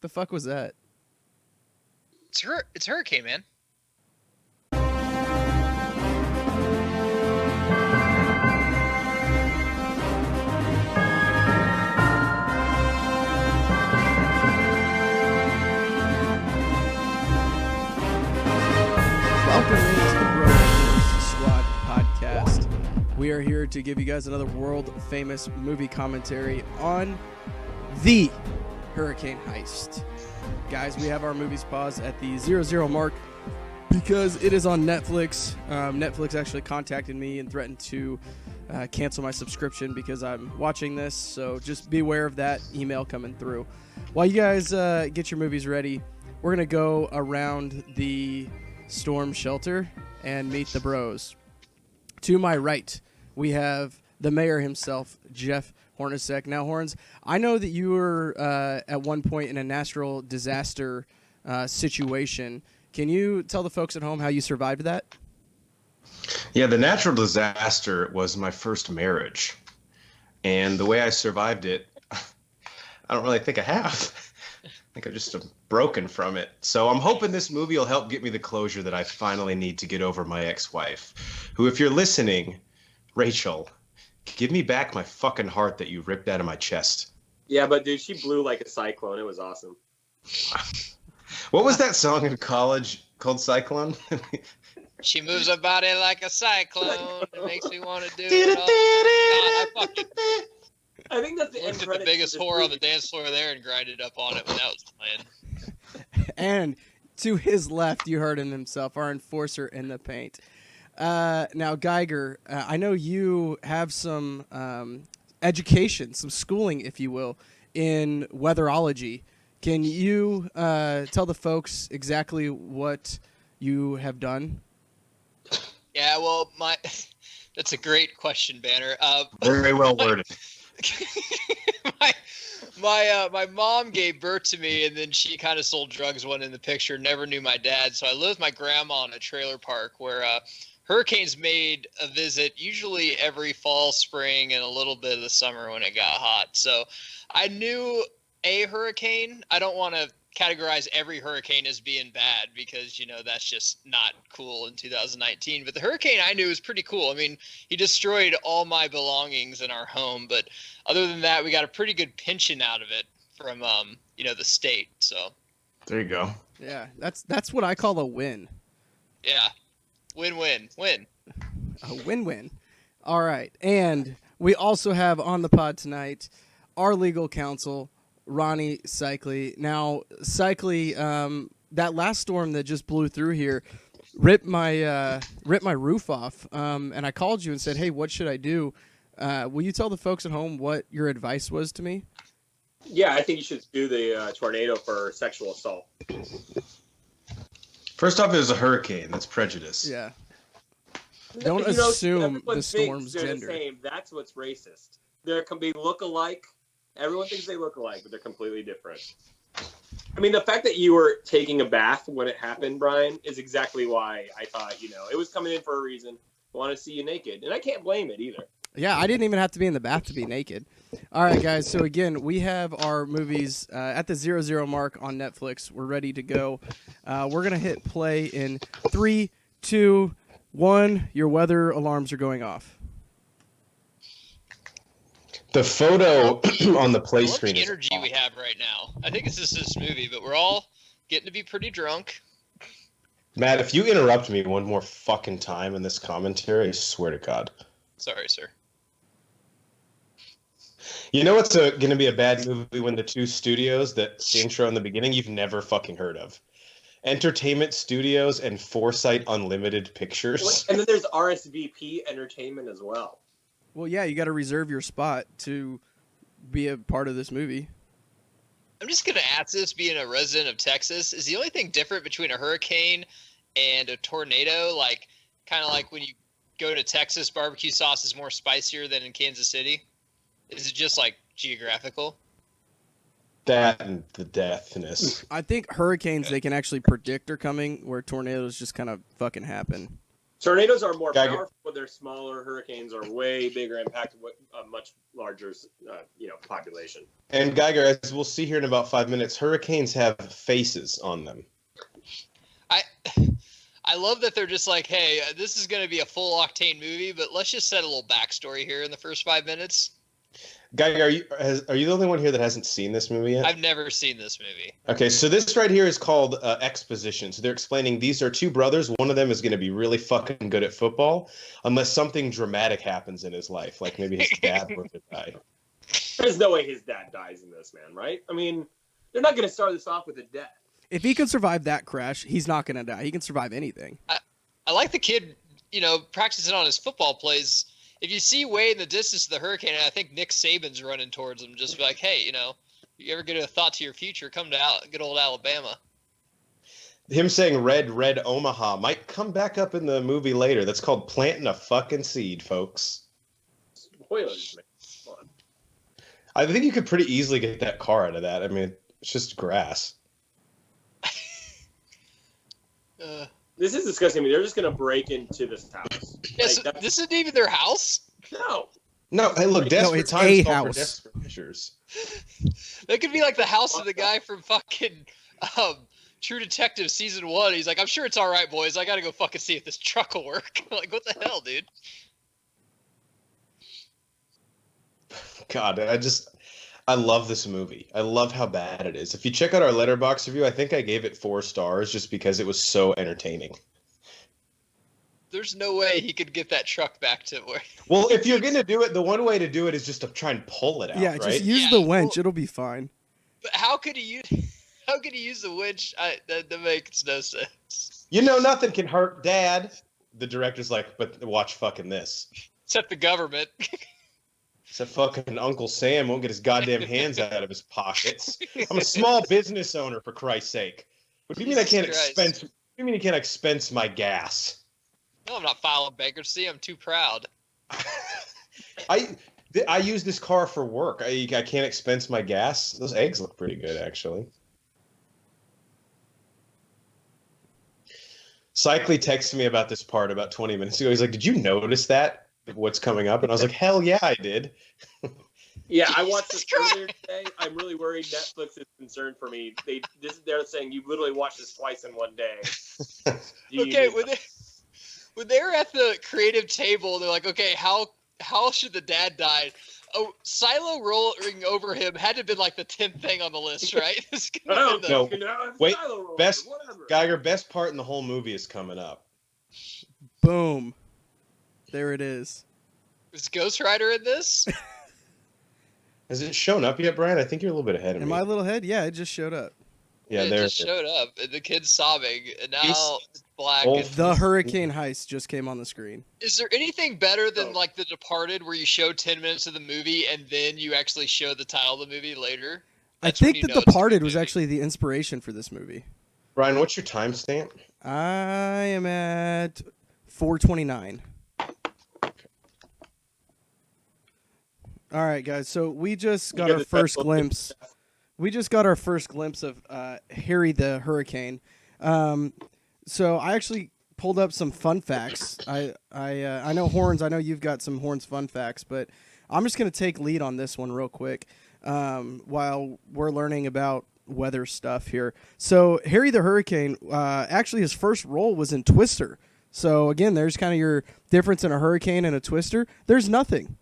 The fuck was that? It's Hurricane, man. Welcome into the Bro Squad podcast. We are here to give you guys another world-famous movie commentary on the Hurricane Heist. Guys, we have our movies paused at the 0-0 mark because it is on Netflix. Netflix actually contacted me and threatened to cancel my subscription because I'm watching this, so just be aware of that email coming through. While you guys get your movies ready, we're going to go around the storm shelter and meet the bros. To my right, we have the mayor himself, Jeff Hornacek. Now, Horns, I know that you were at one point in a natural disaster situation. Can you tell the folks at home how you survived that? Yeah, the natural disaster was my first marriage. And the way I survived it, I don't really think I have. I think I'm just broken from it. So I'm hoping this movie will help get me the closure that I finally need to get over my ex-wife, who, if you're listening, Rachel, give me back my fucking heart that you ripped out of my chest. Yeah, but dude, she blew like a cyclone. It was awesome. What was that song in college called Cyclone? She moves her body like a cyclone. It makes me want to do it all. God, I think that's the I end looked at the credits biggest of this whore on movie. the dance floor there and grinded up on it when that was playing. And to his left, you heard him himself, our enforcer in the paint. Now, Geiger, I know you have some education, some schooling, if you will, in weatherology. Can you tell the folks exactly what you have done? Yeah, well, that's a great question, Banner. Very well worded. My mom gave birth to me, and then she kind of sold drugs. One in the picture, never knew my dad. So I lived with my grandma in a trailer park where hurricanes made a visit, usually every fall, spring, and a little bit of the summer when it got hot. So I knew a hurricane. I don't want to categorize every hurricane as being bad because, you know, that's just not cool in 2019. But the hurricane I knew was pretty cool. I mean, he destroyed all my belongings in our home. But other than that, we got a pretty good pension out of it from, the state. So There you go. Yeah, that's what I call a win. yeah, win. A win-win. All right. And we also have on the pod tonight our legal counsel, Ronnie Cycli. Now, Cycli, that last storm that just blew through here ripped my roof off, and I called you and said, hey, what should I do? Will you tell the folks at home what your advice was to me? Yeah, I think you should do the tornado for sexual assault. First off, it was a hurricane. That's prejudice. Yeah. Don't assume the storm's gender. The same. That's what's racist. There can be look-alike. Everyone thinks they look alike, but they're completely different. I mean, the fact that you were taking a bath when it happened, Brian, is exactly why I thought, it was coming in for a reason. I want to see you naked. And I can't blame it either. Yeah, I didn't even have to be in the bath to be naked. All right, guys. So, again, we have our movies at the 0-0 mark on Netflix. We're ready to go. We're going to hit play in 3, 2, 1. Your weather alarms are going off. The photo on the play I love screen the is energy we have right now. I think it's just this movie, but we're all getting to be pretty drunk. Matt, if you interrupt me one more fucking time in this commentary, I swear to God. Sorry, sir. You know what's going to be a bad movie when the two studios that the intro in the beginning you've never fucking heard of? Entertainment Studios and Foresight Unlimited Pictures. And then there's RSVP Entertainment as well. Well, yeah, you got to reserve your spot to be a part of this movie. I'm just going to ask this, being a resident of Texas, is the only thing different between a hurricane and a tornado, kind of like when you go to Texas, barbecue sauce is more spicier than in Kansas City? Is it just, geographical? That and the deathness. I think hurricanes they can actually predict are coming, where tornadoes just kind of fucking happen. Tornadoes are more Geiger. powerful, but they're smaller. Hurricanes are way bigger, impact a much larger, population. And Geiger, as we'll see here in about 5 minutes, hurricanes have faces on them. I love that they're just like, hey, this is going to be a full octane movie, but let's just set a little backstory here in the first 5 minutes. Geiger, are you the only one here that hasn't seen this movie yet? I've never seen this movie. Okay, so this right here is called exposition. So they're explaining these are two brothers. One of them is going to be really fucking good at football, unless something dramatic happens in his life, like maybe his dad were to die. There's no way his dad dies in this, man, right? I mean, they're not going to start this off with a death. If he can survive that crash, he's not going to die. He can survive anything. I like the kid, practicing on his football plays. If you see way in the distance of the hurricane, I think Nick Saban's running towards him, just be like, hey, you ever get a thought to your future, come to good old Alabama. Him saying red Omaha might come back up in the movie later. That's called planting a fucking seed, folks. Spoilers, man. Come on. I think you could pretty easily get that car out of that. I mean, it's just grass. This is disgusting to me. They're just going to break into this house. Yes, this isn't even their house? No, hey, look, desperate it's times a call for house. desperate measures. That could be like the house of the guy from fucking True Detective Season 1. He's like, I'm sure it's all right, boys. I got to go fucking see if this truck will work. Like, what the hell, dude? God, I love this movie. I love how bad it is. If you check out our Letterboxd review, I think I gave it 4 stars just because it was so entertaining. There's no way he could get that truck back to where. Well, if you're going to do it, the one way to do it is just to try and pull it out, Yeah, right? just use the winch. It'll be fine. But how could he use the winch? That makes no sense. Nothing can hurt Dad. The director's like, but watch fucking this. Except the government. Except fucking Uncle Sam won't get his goddamn hands out of his pockets. I'm a small business owner, for Christ's sake. What do you mean I can't expense? What do you mean you can't expense my gas? No, I'm not filing bankruptcy. I'm too proud. I use this car for work. I can't expense my gas. Those eggs look pretty good, actually. Cycly texted me about this part about 20 minutes ago. He's like, "Did you notice that? What's coming up?" And I was like, "Hell yeah, I did." Yeah, I watched this earlier today. I'm really worried Netflix is concerned for me. They're saying you literally watched this twice in one day. Okay, when they're at the creative table, they're like, okay, how should the dad die? Oh, silo rolling over him had to have been like the 10th thing on the list, right? No, wait, Geiger, best part in the whole movie is coming up. Boom. There it is. Is Ghost Rider in this? Has it shown up yet, Brian? I think you're a little bit ahead of me. Am I a little ahead? Yeah, it just showed up. Yeah, it there just showed up, and the kid's sobbing, and now it's black. The Hurricane Heist just came on the screen. Is there anything better than like The Departed, where you show 10 minutes of the movie and then you actually show the title of the movie later? I think The Departed was actually the inspiration for this movie. Brian, what's your timestamp? I am at 4:29. All right, guys. So we just got our first glimpse. We just got our first glimpse of Harry the Hurricane. So I actually pulled up some fun facts. I know Horns. I know you've got some Horns fun facts, but I'm just going to take lead on this one real quick while we're learning about weather stuff here. So Harry the Hurricane, actually his first role was in Twister. So again, there's kind of your difference in a hurricane and a Twister. There's nothing.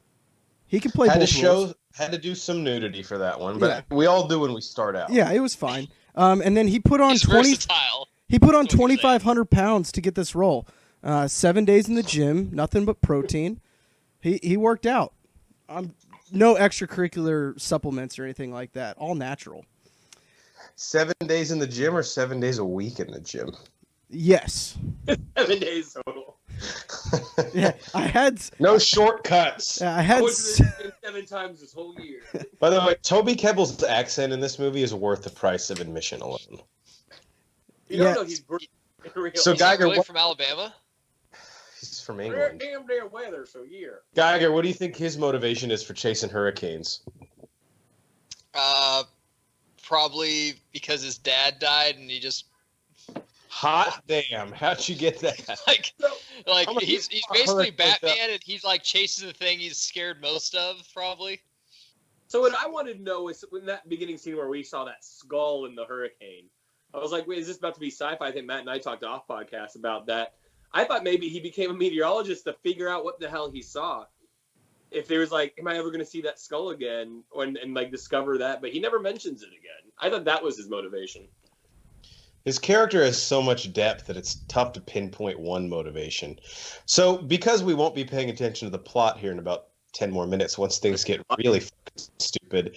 He can play both roles. Had to do some nudity for that one, but we all do when we start out. Yeah, it was fine. And then he put on 2,500 pounds to get this role. 7 days in the gym, nothing but protein. He worked out. No extracurricular supplements or anything like that. All natural. 7 days in the gym or 7 days a week in the gym? Yes. 7 days total. Yeah, I had no shortcuts. I had 7 times this whole year. By the way, Toby Kebbell's accent in this movie is worth the price of admission alone. You don't know he's real. So Geiger, really from Alabama? He's from England. Damn weather, so here. Geiger, what do you think his motivation is for chasing hurricanes? Probably because his dad died and he just Hot damn! How'd you get that? Like he's basically Batman, and he's like chasing the thing he's scared most of, probably. So what I wanted to know is when that beginning scene where we saw that skull in the hurricane, I was like, wait, is this about to be sci-fi? I think Matt and I talked off podcast about that. I thought maybe he became a meteorologist to figure out what the hell he saw. If there was like, am I ever going to see that skull again, and like discover that? But he never mentions it again. I thought that was his motivation. His character has so much depth that it's tough to pinpoint one motivation. So because we won't be paying attention to the plot here in about 10 more minutes once things get really fucking stupid,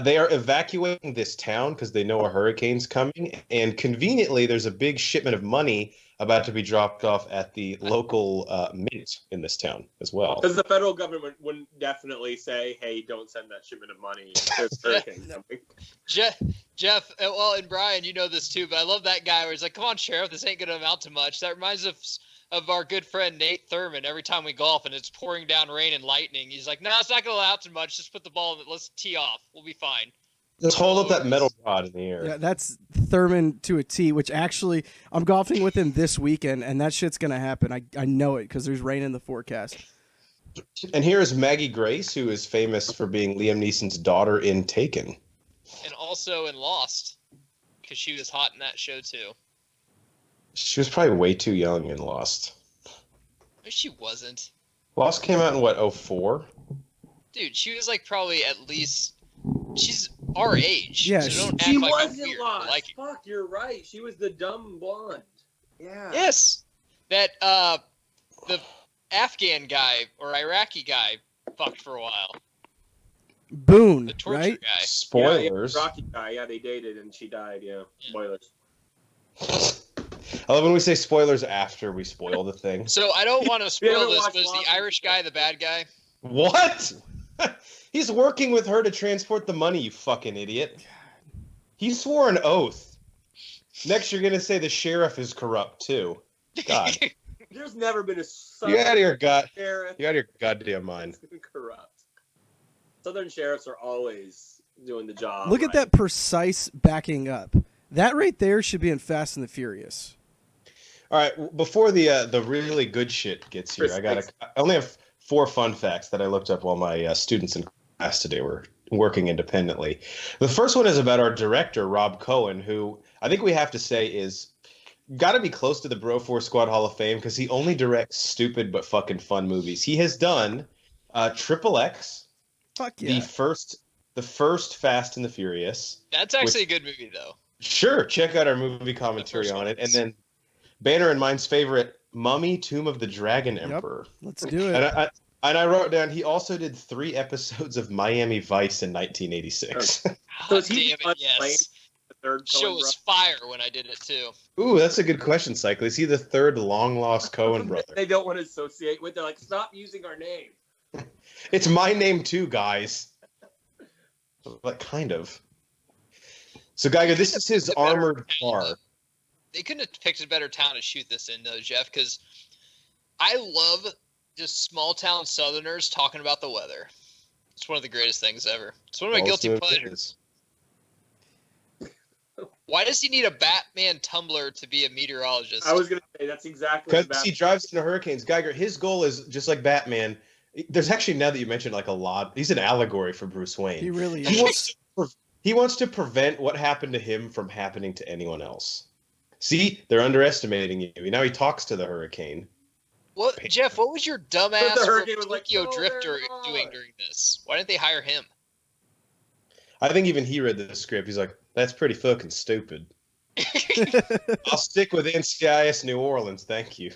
they are evacuating this town because they know a hurricane's coming, and conveniently there's a big shipment of money about to be dropped off at the local mint in this town as well. Because the federal government wouldn't definitely say, hey, don't send that shipment of money. There's a hurricane coming. Jeff, well, and Brian, you know this too, but I love that guy where he's like, come on, Sheriff, this ain't going to amount to much. That reminds us of our good friend Nate Thurman. Every time we golf and it's pouring down rain and lightning, he's like, no, it's not going to amount to much. Just put the ball in it. Let's tee off. We'll be fine. Just hold up that metal rod in the air. Yeah, that's Thurman to a T, which actually I'm golfing with him this weekend, and that shit's going to happen. I know it because there's rain in the forecast. And here is Maggie Grace, who is famous for being Liam Neeson's daughter in Taken. And also in Lost, because she was hot in that show too. She was probably way too young in Lost. No, she wasn't. Lost came out in, what, 2004? Dude, she was like probably at least... She's our age. Yeah, so don't She act like I'm wasn't weird. lost. Like, Fuck, you're right. She was the dumb blonde. Yeah. yes, that the Afghan guy or Iraqi guy fucked for a while. Boone, The torture right? guy. Spoilers. Yeah, Rocky guy. Yeah, they dated and she died. Yeah. Spoilers. I love when we say spoilers after we spoil the thing. So I don't want to spoil haven't this, watched but is Lost? the Irish guy the bad guy? What? He's working with her to transport the money, you fucking idiot. He swore an oath. Next, you're going to say the sheriff is corrupt, too. God. There's never been a You out of your sheriff You out of your goddamn mind. that's been corrupt. Southern sheriffs are always doing the job. Look at that precise backing up. That right there should be in Fast and the Furious. All right, before the really good shit gets here, I only have 4 fun facts that I looked up while my students in class today were working independently. The first one is about our director, Rob Cohen, who I think we have to say is got to be close to the Broforce Squad Hall of Fame because he only directs stupid but fucking fun movies. He has done Triple X, Fuck yeah. the first Fast and the Furious. That's actually a good movie, though. Sure, check out our movie commentary on it. And then Banner and mine's favorite, Mummy, Tomb of the Dragon Emperor. Let's do it. And I wrote down, he also did 3 episodes of Miami Vice in 1986. So is he Damn it, yes. the third Show Coen was fire when I did it, too. Ooh, that's a good question, Cycle. Is he the 3rd long-lost Coen brother? They don't want to associate with. They're like, stop using our name. It's my name too, guys. But kind of. So, Geiger, this is his armored car. They couldn't have picked a better town to shoot this in, though, Jeff, because I love just small-town Southerners talking about the weather. It's one of the greatest things ever. It's one of my guilty pleasures. Why does he need a Batman tumbler to be a meteorologist? I was going to say, that's exactly Because he drives into hurricanes. Geiger, his goal is just like Batman. There's actually, now that you mentioned, like a lot. He's an allegory for Bruce Wayne. He really He is. wants to prevent what happened to him from happening to anyone else. See, they're underestimating you. Now he talks to the hurricane. What, Jeff? What was your dumbass the hurricane was like, Tokyo "No, Drifter they're not." doing during this? Why didn't they hire him? I think even he read the script. He's like, that's pretty fucking stupid. I'll stick with NCIS New Orleans, thank you.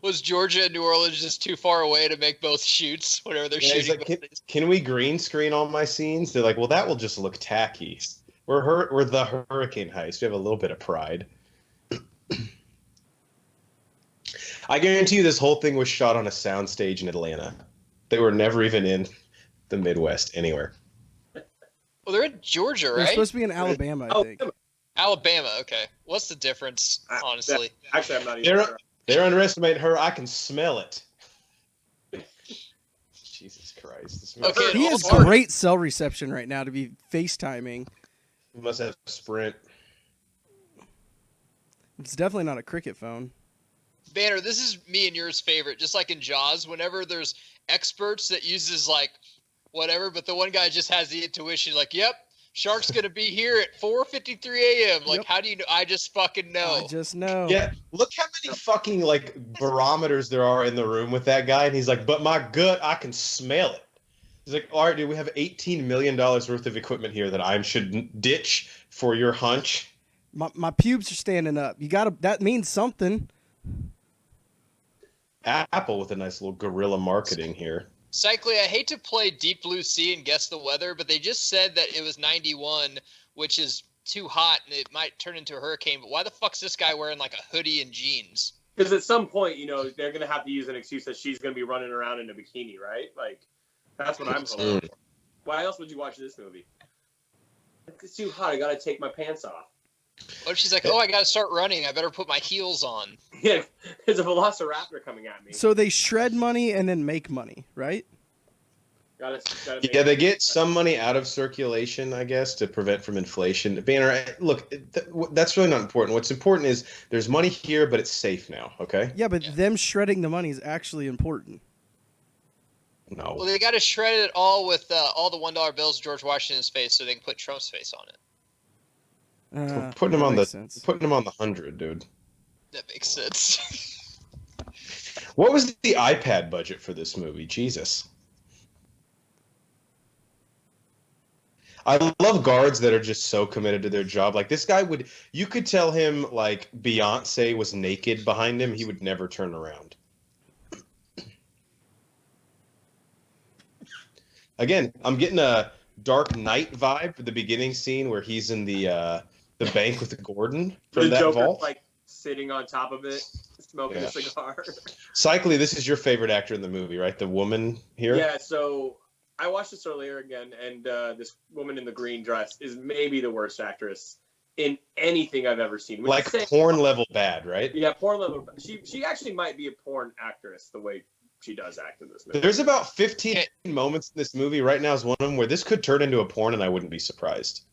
Was Georgia and New Orleans just too far away to make both shoots whenever they're Yeah, he's shooting? like, can we green screen all my scenes? They're like, well, that will just look tacky. We're the Hurricane Heist. We have a little bit of pride. I guarantee you this whole thing was shot on a soundstage in Atlanta. They were never even in the Midwest anywhere. Well, they're in Georgia, They're right? supposed to be in Alabama, I think. Alabama, okay. What's the difference, honestly? Actually, I'm not even sure. They're underestimating her. I can smell it. Jesus Christ. This Okay, He has Mark. great cell reception right now to be FaceTiming. He must have Sprint. It's definitely not a cricket phone. Banner, this is me and yours favorite. Just like in Jaws, whenever there's experts that uses like whatever, but the one guy just has the intuition, like, yep, shark's gonna be here at 4:53 a.m. Like, Yep. how do you know? I just fucking know. I just know. Yeah, look how many fucking like barometers there are in the room with that guy, and he's like, "But my gut, I can smell it." He's like, "All right, dude, we have $18 million worth of equipment here that I should ditch for your hunch." My pubes are standing up. That means something. Apple with a nice little guerrilla marketing here. Cycly, I hate to play Deep Blue Sea and guess the weather, but they just said that it was 91, which is too hot and it might turn into a hurricane. But why the fuck's this guy wearing like a hoodie and jeans? Because at some point, they're going to have to use an excuse that she's going to be running around in a bikini, right? Like, that's what I'm hoping for. Why else would you watch this movie? It's too hot. I got to take my pants off. What if she's like, oh, I got to start running. I better put my heels on. Yeah, there's a velociraptor coming at me. So they shred money and then make money, right? Gotta Yeah, they get some money out of circulation, I guess, to prevent from inflation. Banner, look, that's really not important. What's important is there's money here, but it's safe now, okay? Yeah, but them shredding the money is actually important. No. Well, they got to shred it all with all the $1 bills of George Washington's face so they can put Trump's face on it. Putting him on makes the sense. 100, dude. That makes sense. What was the iPad budget for this movie? Jesus. I love guards that are just so committed to their job. Like this guy you could tell him like Beyonce was naked behind him, he would never turn around. Again, I'm getting a Dark Knight vibe for the beginning scene where he's in the bank with Gordon from the that Joker, vault. like sitting on top of it, smoking Yeah. a cigar. Cycly, this is your favorite actor in the movie, right? The woman here? Yeah, so I watched this earlier again, and this woman in the green dress is maybe the worst actress in anything I've ever seen. Which Like is saying- porn level bad, right? Yeah, porn level. She actually might be a porn actress the way she does act in this movie. There's about 15 moments in this movie. Right now is one of them where this could turn into a porn, and I wouldn't be surprised.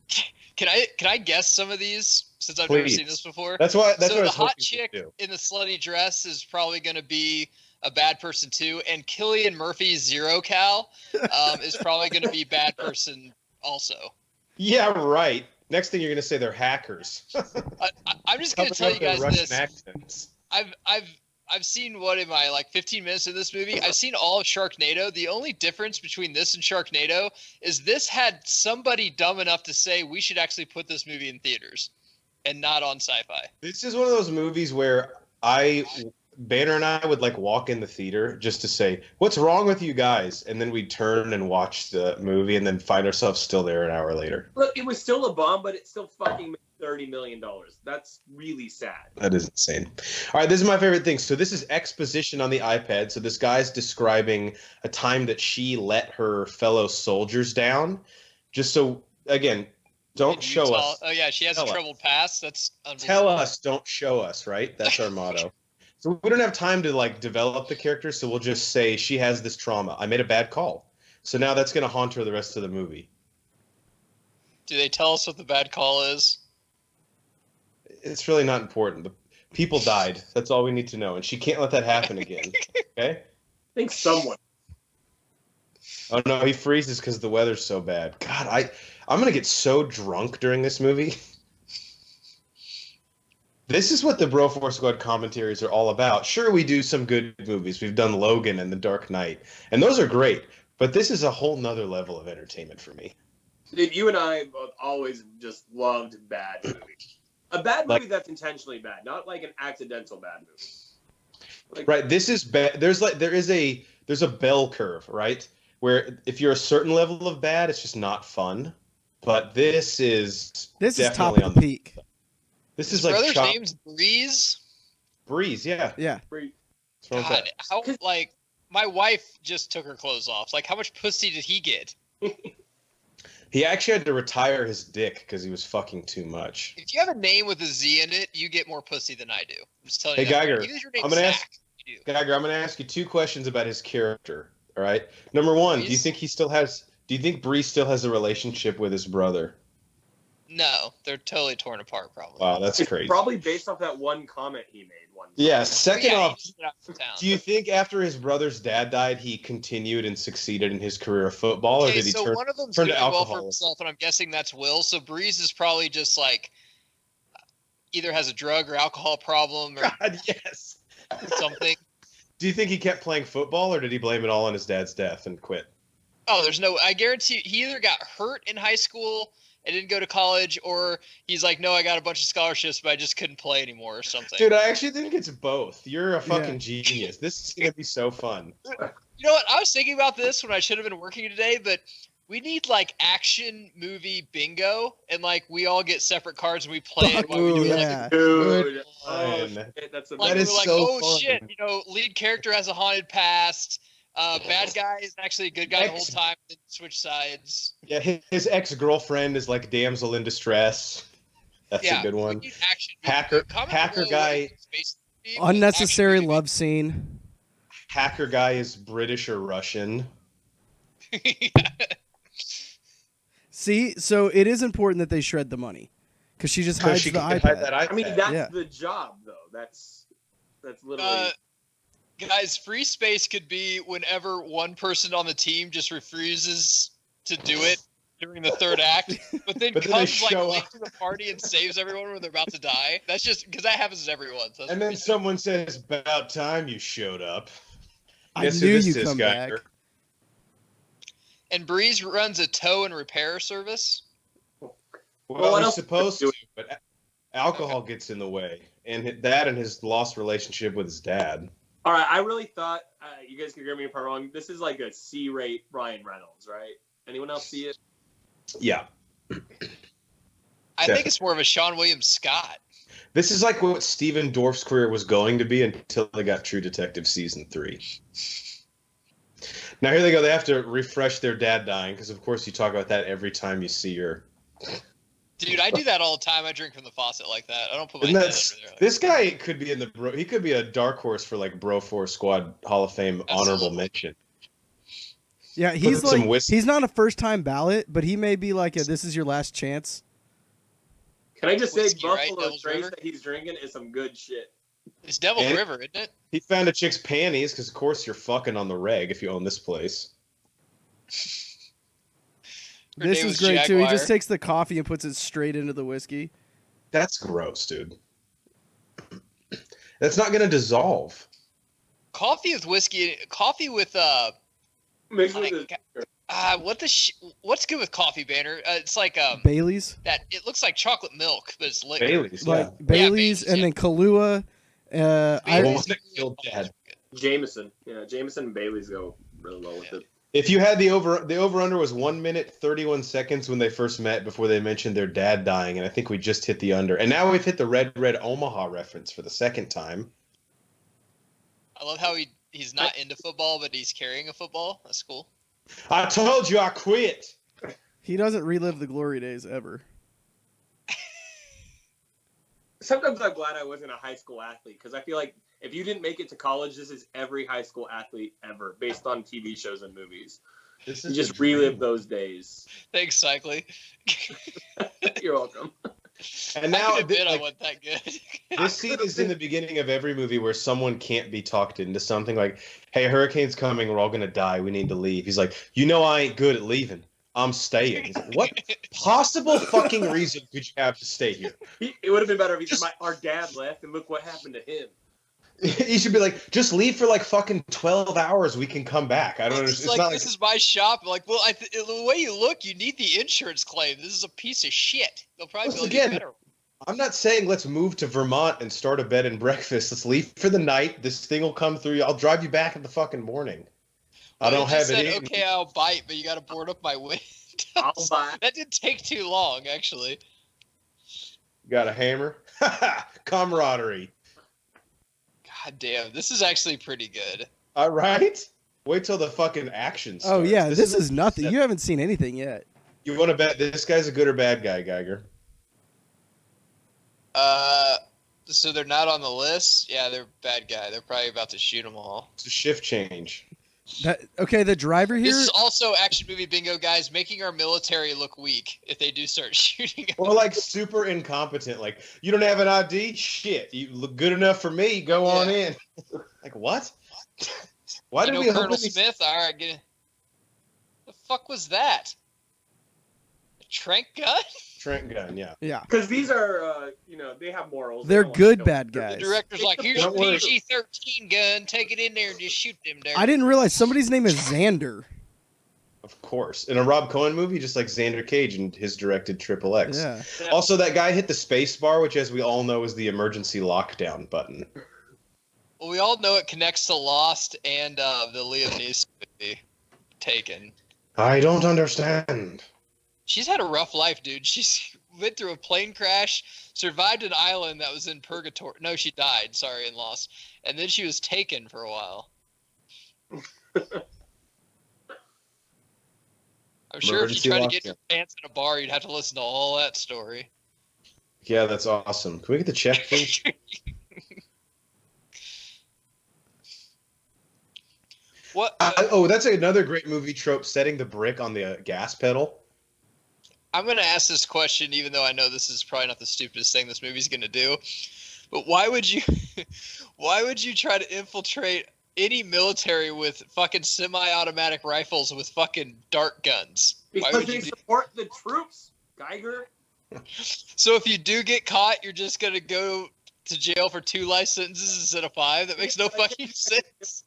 Can I guess some of these since I've never Please. seen this before? That's what I the was hot hoping you'd chick do. in the slutty dress is probably going to be a bad person too, and Cillian Murphy's Zero Cal is probably going to be bad person also. Yeah, right. Next thing you're going to say they're hackers. I'm just going to tell you guys Russian this. accents. I've seen, what am I, like 15 minutes of this movie? I've seen all of Sharknado. The only difference between this and Sharknado is this had somebody dumb enough to say we should actually put this movie in theaters and not on Sci-Fi. This is one of those movies where Banner and I would like walk in the theater just to say, "What's wrong with you guys?" And then we'd turn and watch the movie and then find ourselves still there an hour later. Look, it was still a bomb, but it still fucking made $30 million. That's really sad. That is insane. All right, this is my favorite thing. So this is exposition on the iPad. So this guy's describing a time that she let her fellow soldiers down. Just so, again, don't show us. Oh yeah, she has a Tell us. troubled past. That's unbelievable. Tell us, don't show us, right? That's our motto. So we don't have time to like develop the character, so we'll just say she has this trauma. I made a bad call. So now that's going to haunt her the rest of the movie. Do they tell us what the bad call is? It's really not important. The people died. That's all we need to know. And she can't let that happen again. Okay? I think someone. Oh no, he freezes because the weather's so bad. God, I'm going to get so drunk during this movie. This is what the Broforce Squad commentaries are all about. Sure, we do some good movies. We've done Logan and The Dark Knight, and those are great. But this is a whole nother level of entertainment for me. Dude, you and I both always just loved bad movies. A bad movie that's intentionally bad, not like an accidental bad movie. Like, Right. This is bad. There's a bell curve, right? Where if you're a certain level of bad, it's just not fun. But this is This is top definitely of on the peak. This His is like brother's Chop- name's Breeze. Breeze, yeah. Yeah. What's wrong with God, that? how, like, my wife just took her clothes off. Like, how much pussy did he get? He actually had to retire his dick because he was fucking too much. If you have a name with a Z in it, you get more pussy than I do. I'm just telling you. Hey, that. Geiger, Even if your name's I'm gonna Zach, you do. Geiger, I'm going to ask you two questions about his character. All right. Number one, do you Breeze? think Bree still has a relationship with his brother? No, they're totally torn apart. Probably. Wow, that's It's crazy. probably based off that one comment he made one time. Yeah. Second Yeah, off, he just went out of town. do you think after his brother's dad died, he continued and succeeded in his career of football, or Okay, did he so turn one of them's to doing well for alcoholism? himself, and I'm guessing that's Will. So Breeze is probably just like either has a drug or alcohol problem or God, yes. something. Do you think he kept playing football, or did he blame it all on his dad's death and quit? Oh, there's no. I guarantee he either got hurt in high school and didn't go to college, or he's like, no, I got a bunch of scholarships, but I just couldn't play anymore or something. Dude, I actually think it's both. You're a fucking Yeah. genius. This is gonna be so fun. You know what? I was thinking about this when I should have been working today, but we need like action movie bingo, and like we all get separate cards and we play it while we Ooh, do it. yeah. Dude, Good oh one. shit, that's Like, amazing. That we is were like, so oh fun. shit, lead character has a haunted past. Bad guy is actually a good guy the whole time. Then switch sides. Yeah, his ex-girlfriend is like damsel in distress. That's Yeah, a good we one. need action movie. Hacker Comment hacker below guy what space theme, Unnecessary action love scene. hacker guy is British or Russian. movie. See, so it is important that they shred the money because she just Because hides she the can iPad. hide that iPad. I mean, that's Yeah. the job, though. That's literally. Guys, free space could be whenever one person on the team just refuses to do it during the third act, but then But then they comes like show late up. to the party and saves everyone when they're about to die. That's just because that happens to everyone. So that's And then free space. someone says, "About time you showed up." I Guess who knew this you'd is, come Geiger? back. And Breeze runs a tow and repair service. Well, what he's else supposed do to, but alcohol gets in the way, and that and his lost relationship with his dad. All right, I really thought you guys could hear me if I'm wrong. This is like a C-rate Ryan Reynolds, right? Anyone else see it? Yeah, I think it's more of a Sean William Scott. this is like what Stephen Dorff's career was going to be until they got True Detective season 3. Now here they go. They have to refresh their dad dying because, of course, you talk about that every time you see her. Dude, I do that all the time. I drink from the faucet like that. I don't put my And head that's under there. Like, this guy could be in the bro. He could be a dark horse for like Bro Force Squad Hall of Fame honorable Absolutely. mention. Yeah, he's Put some like whiskey- he's not a first time ballot, but he may be like a this is your last chance. Can I just say Whiskey, right? Buffalo Devil's Trace River? that he's drinking is some good shit. it's Devil's And- River, isn't it? He found a chick's panties because, of course, you're fucking on the reg if you own this place. Her This name is was great too. He Jaguar. just takes the coffee and puts it straight into the whiskey. That's gross, dude. That's not gonna dissolve. Coffee with whiskey. Coffee with Mixed with like, the, what's good with coffee, Banner? It's like Bailey's, that. It looks like chocolate milk, but it's liquid. Bailey's, like yeah. Bailey's, Bailey's, and yeah. then Kahlua. The Bailey's- one that killed Dad. Jameson. Yeah, Jameson and Bailey's go really well with Yeah. it. If you had the over under was 1 minute 31 seconds when they first met before they mentioned their dad dying, and I think we just hit the under. And now we've hit the Red Omaha reference for the second time. I love how he's not into football, but he's carrying a football. That's cool. I told you I quit. He doesn't relive the glory days ever. Sometimes I'm glad I wasn't a high school athlete because I feel like if you didn't make it to college, this is every high school athlete ever based on TV shows and movies. This You is just the dream. relive those days. Thanks, Cycling. You're welcome. And now I can admit I like, wasn't that good. this scene is in the beginning of every movie where someone can't be talked into something like, "Hey, a hurricane's coming. We're all gonna die. We need to leave." He's like, "You know, I ain't good at leaving. I'm staying." He's like, what possible fucking reason could you have to stay here? It would have been better if he said, our dad left and look what happened to him. You should be like, just leave for like fucking 12 hours. We can come back. I don't It's understand. like, It's not this is my shop. I'm like, well, the way you look, you need the insurance claim. This is a piece of shit. They'll probably Once build you a again, better one. I'm not saying let's move to Vermont and start a bed and breakfast. Let's leave for the night. This thing will come through. I'll drive you back in the fucking morning. I Well, don't you have just it said, in. okay, I'll bite, but you got to board up my windows. I'll buy. That didn't take too long, actually. Got a hammer? Camaraderie. God damn, this is actually pretty good. All right. Wait till the fucking action starts. Oh yeah, this is a- nothing. You haven't seen anything yet. You want to bet this guy's a good or bad guy, Geiger? So they're not on the list? Yeah, they're bad guy. They're probably about to shoot them all. It's a shift change. The driver here. This is also action movie bingo, guys, making our military look weak if they do start shooting. Or like super incompetent. Like, you don't have an ID? Shit, you look good enough for me. Go on in. Like, what? Why did we Colonel Smith? All right, get it. The fuck was that? A Trank gun? Trent gun, yeah. Yeah. Because these are, they have morals. They're They don't good kill. bad guys. The director's like, here's a Don't worry. PG-13 gun. Take it in there and just shoot them there. I didn't realize somebody's name is Xander. Of course. In a Rob Cohen movie, just like Xander Cage and his directed Triple X. Yeah. Also, that guy hit the space bar, which, as we all know, is the emergency lockdown button. Well, we all know it connects to Lost and the Liam Neeson movie, Taken. I don't understand. She's had a rough life, dude. She's went through a plane crash, survived an island that was in purgatory. No, she died, sorry, and lost. And then she was taken for a while. I'm sure if you tried to get your pants in a bar, you'd have to listen to all that story. Yeah, that's awesome. Can we get the check, please? What? That's another great movie trope, setting the brick on the gas pedal. I'm going to ask this question, even though I know this is probably not the stupidest thing this movie's going to do. But why would you try to infiltrate any military with fucking semi-automatic rifles with fucking dart guns? Because they support the troops, Geiger. So if you do get caught, you're just going to go to jail for 2 life sentences instead of 5? That makes no fucking sense.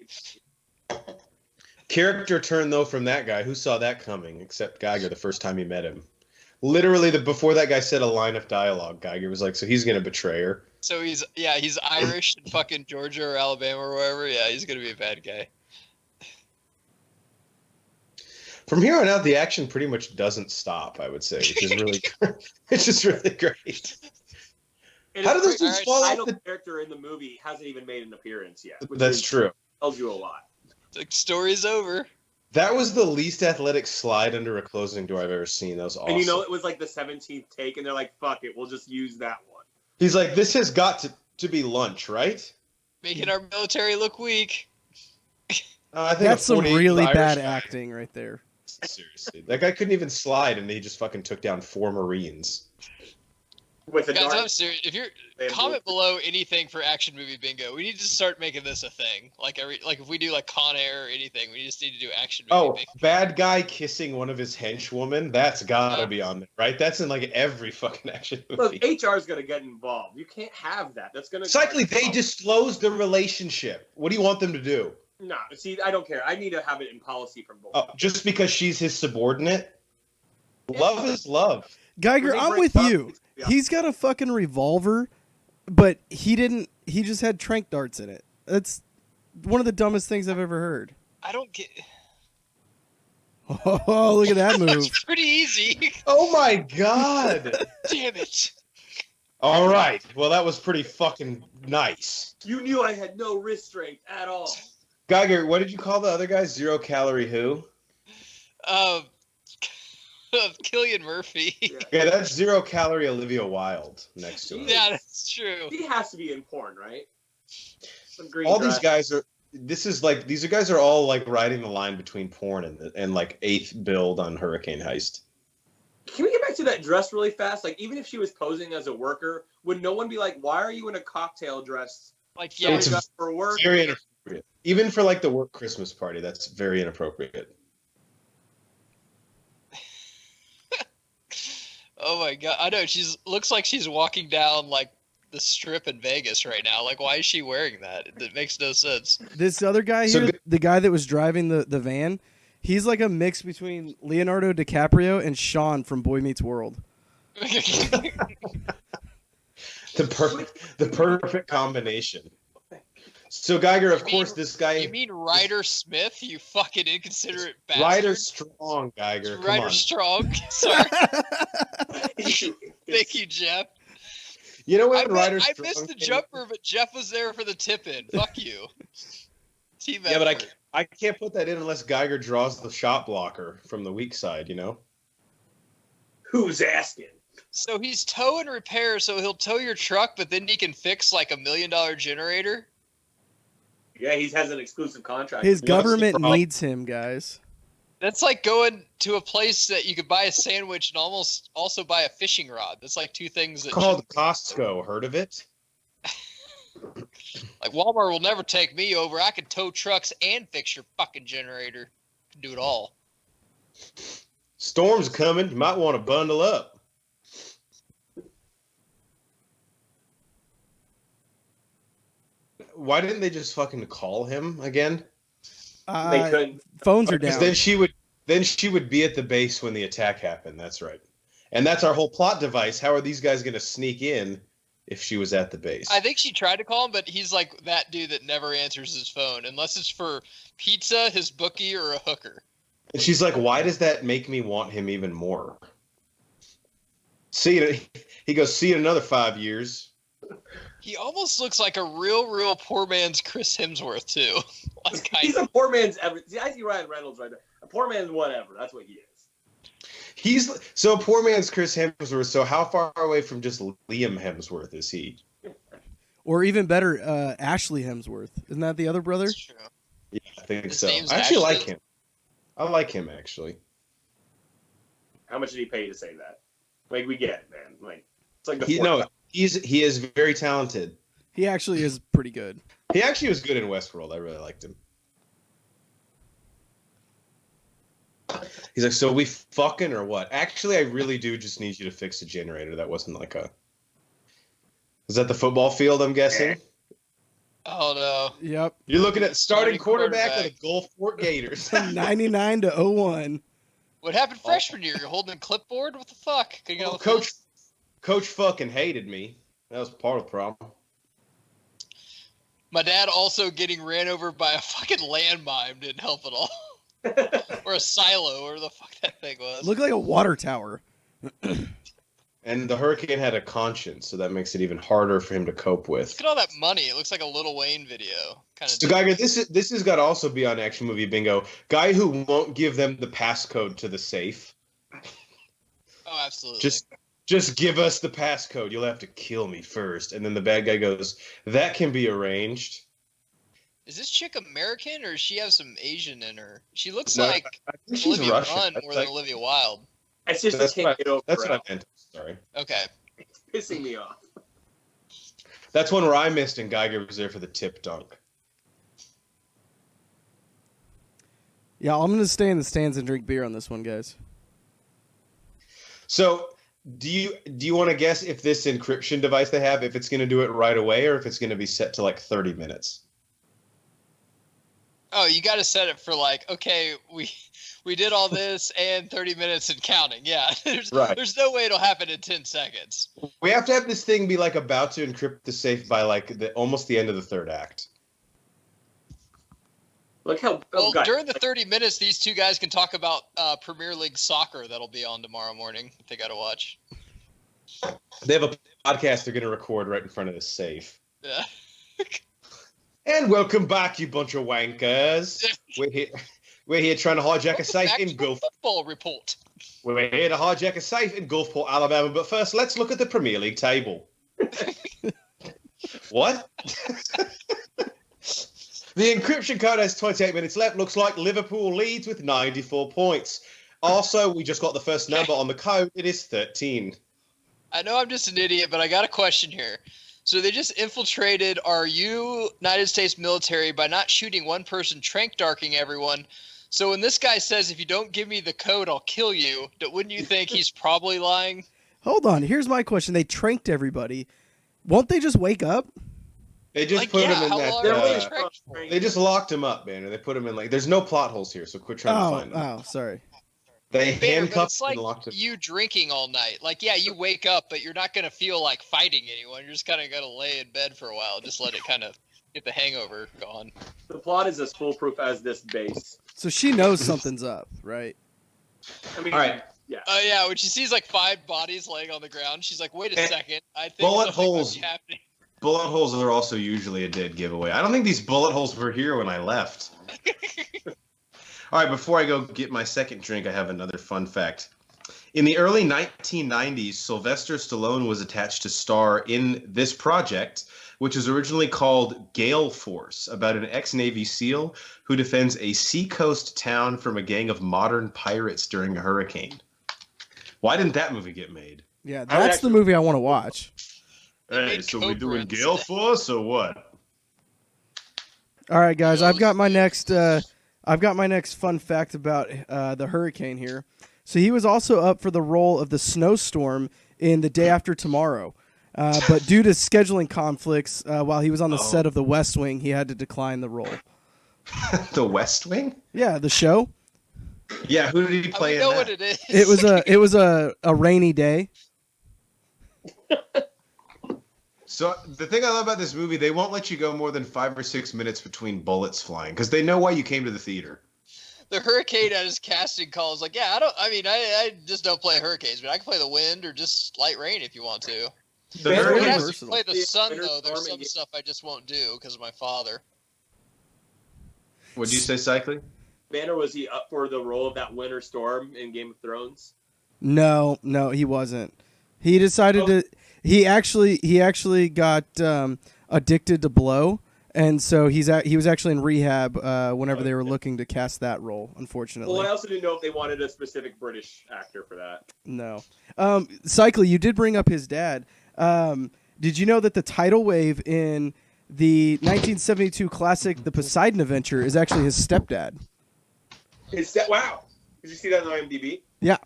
Character turn, though, from that guy. Who saw that coming, except Geiger the first time he met him? Literally, before that guy said a line of dialogue, Geiger was like, so he's going to betray her. So he's Irish in fucking Georgia or Alabama or wherever. Yeah, he's going to be a bad guy. From here on out, the action pretty much doesn't stop, I would say, which is really it's just really great. How do those dudes fall off the character in the movie hasn't even made an appearance yet. That's true. Tells you a lot. The story's over. That was the least athletic slide under a closing door I've ever seen. That was awesome. And it was like the 17th take, and they're like, fuck it, we'll just use that one. He's like, this has got to be lunch, right? Making our military look weak. I think that's some really Irish bad guy. Acting right there. Seriously. That guy couldn't even slide, and he just fucking took down 4 Marines. With a Guys, dart. I'm serious. If you're comment below anything for action movie bingo, we need to start making this a thing. Like if we do like Con Air or anything, we just need to do action movie bingo. Bad guy kissing one of his henchwomen. That's gotta be on there, right? That's in like every fucking action movie. Look, HR's gonna get involved. You can't have that. That's gonna. Exactly. They disclosed the relationship. What do you want them to do? No, see, I don't care. I need to have it in policy from both. Just because she's his subordinate? Love is love. Geiger, I'm with you. Yeah. He's got a fucking revolver, but he just had trank darts in it. That's one of the dumbest things I've ever heard. I don't get. Oh, look at that move. That's pretty easy. Oh my god. Damn it. All right. Well, that was pretty fucking nice. You knew I had no wrist strength at all. Geiger, what did you call the other guy? 0 calorie who? Cillian Murphy. Yeah, that's 0 calorie Olivia Wilde next to him. Yeah, that's true. He has to be in porn, right? All these guys are. These guys are all like riding the line between porn and like 8th build on Hurricane Heist. Can we get back to that dress really fast? Like, even if she was posing as a worker, would no one be like, "Why are you in a cocktail dress?" Like, yeah, it's for work. Very inappropriate. Even for like the work Christmas party, that's very inappropriate. Oh my god, I know looks like she's walking down like the strip in Vegas right now. Like, why is she wearing that? It makes no sense. This other guy here, the guy that was driving the van, he's like a mix between Leonardo DiCaprio and Sean from Boy Meets World. The perfect combination. So Geiger, of course, this guy. You mean Ryder Smith? You fucking inconsiderate bastard. Ryder Strong, Geiger. Come Ryder on. Strong. Sorry. Thank you, Jeff. You know what, Ryder I Strong? missed the jumper, but Jeff was there for the tip-in. Fuck you. Team yeah, but I can't put that in unless Geiger draws the shot blocker from the weak side, you know? Who's asking? So he's tow and repair, so he'll tow your truck, but then he can fix like $1 million generator? Yeah, he has an exclusive contract. His What's the government problem? needs him, guys. That's like going to a place that you could buy a sandwich and almost also buy a fishing rod. That's like two things that Called Costco. Heard of it? like Walmart will never take me over. I can tow trucks and fix your fucking generator. I can do it all. Storm's coming. You might want to bundle up. Why didn't they just fucking call him again? They couldn't. Phones are Because down. then she would be at the base when the attack happened. That's right. And that's our whole plot device. How are these guys going to sneak in if she was at the base? I think she tried to call him, but he's like that dude that never answers his phone unless it's for pizza, his bookie, or a hooker. And she's like, why does that make me want him even more? He goes, see you in another 5 years. He almost looks like a real poor man's Chris Hemsworth too. Like He's a poor man's everything. I see Ryan Reynolds right there. A poor man's whatever. That's what he is. He's so a poor man's Chris Hemsworth. So how far away from just Liam Hemsworth is he? Or even better, Ashley Hemsworth. Isn't that the other brother? That's true. Yeah, I think His so. name's I actually Ashley? like him. I like him actually. How much did he pay to say that? Like, we get it, man. Like, it's like the He is very talented. He actually is pretty good. He actually was good in Westworld. I really liked him. He's like, so we fucking or what? Actually, I really do just need you to fix the generator. That wasn't like a... Is that the football field, I'm guessing? Oh no. Yep. You're looking at starting Starting quarterback quarterback. of the Gulfport Gators. 99 to 01. What happened freshman year? You're holding a clipboard? What the fuck? Can you get on the Coach, field? Coach fucking hated me. That was part of the problem. My dad also getting ran over by a fucking landmine didn't help at all. Or a silo, or the fuck that thing was. Looked like a water tower. And the Hurricane had a conscience, so that makes it even harder for him to cope with. Look at all that money. It looks like a Lil Wayne video. Kind of. So, Geiger, this has got to also be on Action Movie Bingo. Guy who won't give them the passcode to the safe. Oh, absolutely. Just give us the passcode. You'll have to kill me first. And then the bad guy goes, that can be arranged. Is this chick American, or does she have some Asian in her? She looks No, like I think she's Olivia Russian. Munn That's more than like- Olivia Wilde. It's just That's a what take it over. That's what I meant. Sorry. Okay. It's pissing me off. That's one where I missed and Geiger was there for the tip dunk. Yeah, I'm going to stay in the stands and drink beer on this one, guys. So, do you want to guess if this encryption device they have, if it's going to do it right away or if it's going to be set to like 30 minutes? Oh, you got to set it for like, okay, we did all this and 30 minutes and counting. Yeah, there's no way it'll happen in 10 seconds. We have to have this thing be like about to encrypt the safe by like almost the end of the third act. Look how. Well, God. during the 30 minutes, these two guys can talk about Premier League soccer that'll be on tomorrow morning that they got to watch. They have a podcast they're going to record right in front of the safe. Yeah. And welcome back, you bunch of wankers. We're here trying to hijack a safe Back in to the Gulf. football report. We're here to hijack a safe in Gulfport, Alabama. But first, let's look at the Premier League table. What? The encryption code has 28 minutes left. Looks like Liverpool leads with 94 points. Also, we just got the first number on the code. It is 13. I know I'm just an idiot, but I got a question here. So they just infiltrated our United States military by not shooting one person, trank darking everyone. So when this guy says, if you don't give me the code, I'll kill you, wouldn't you think he's probably lying? Hold on. Here's my question. They tranked everybody. Won't they just wake up? They just Like, put yeah, him in how that. long are they Uh, tranked for? they just locked him up, man. And they put him in like. There's no plot holes here, so quit trying to find him. Sorry. They Fair, but handcuffed it's him like and locked him. you drinking all night. Like, yeah, you wake up, but you're not going to feel like fighting anyone. You're just kind of going to lay in bed for a while. Just let it kind of get the hangover gone. The plot is as foolproof as this base. So she knows something's up, right? I mean, All right. yeah. Oh, yeah, when she sees like 5 bodies laying on the ground, she's like, wait a And second. I think bullet something holes. might be happening. Bullet holes are also usually a dead giveaway. I don't think these bullet holes were here when I left. All right, before I go get my second drink, I have another fun fact. In the early 1990s, Sylvester Stallone was attached to star in this project, which was originally called Gale Force, about an ex-Navy SEAL who defends a seacoast town from a gang of modern pirates during a hurricane. Why didn't that movie get made? Yeah, that's the movie I want to watch. Hey, so we doing Gale Force or what? All right, guys, I've got my next fun fact about the hurricane here. So he was also up for the role of the snowstorm in The Day After Tomorrow. But due to scheduling conflicts while he was on the set of The West Wing, he had to decline the role. The West Wing? Yeah, the show. Yeah, who did he play in that? What it is. It was a rainy day. So the thing I love about this movie, they won't let you go more than 5 or 6 minutes between bullets flying because they know why you came to the theater. The hurricane at his casting call is like, yeah, I just don't play hurricanes, but I can play the wind or just light rain if you want to. The Very When I hurricane, versatile. play the sun, though, Storm there's some and- stuff I just won't do because of my father. what'd you say, Cycling? Banner, was he up for the role of that Winter Storm in Game of Thrones? No, he wasn't. He decided to. He actually got addicted to blow, and so he was actually in rehab whenever they were looking to cast that role. Unfortunately, Well, I also didn't know if they wanted a specific British actor for that. no. Cycle, you did bring up his dad. Did you know that the tidal wave in the 1972 classic The Poseidon Adventure is actually his stepdad? Wow. Did you see that on IMDb? Yeah.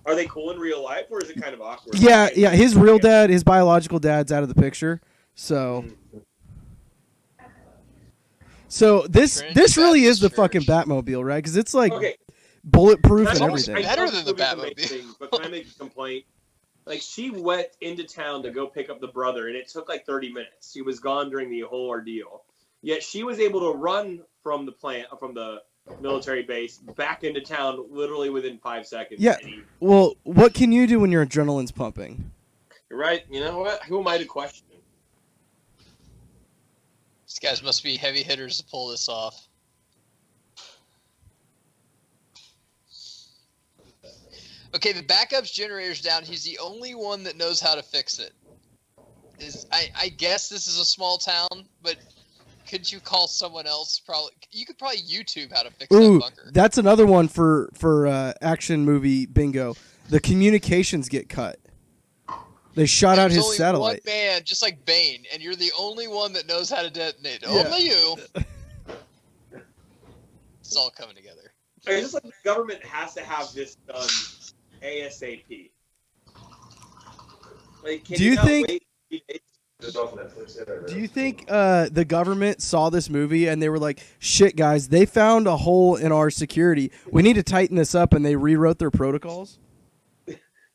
Are they cool in real life, or is it kind of awkward? Yeah. His real dad, his biological dad's out of the picture. So this really is the fucking Batmobile, right? Because it's like Okay. bulletproof and It's almost everything. better than the Movie's Batmobile. amazing, but can I make a complaint? Like, she went into town to go pick up the brother, and it took like 30 minutes. She was gone during the whole ordeal. Yet she was able to run from the military base back into town literally within 5 seconds. Yeah. Well, what can you do when your adrenaline's pumping? You're right. You know what? Who am I to question? These guys must be heavy hitters to pull this off. Okay, the backup's generator's down. He's the only one that knows how to fix it. I guess this is a small town, but could you call someone else? You could probably YouTube how to fix that Ooh, bunker. that's another one for action movie bingo. The communications get cut. They shot out There's his only satellite. one man, just like Bane, and you're the only one that knows how to detonate. Yeah. Only you. It's all coming together. It's just like the government has to have this done ASAP. Like, can Do you not think- wait 3 days? Do you think the government saw this movie and they were like, shit, guys, they found a hole in our security. We need to tighten this up, and they rewrote their protocols?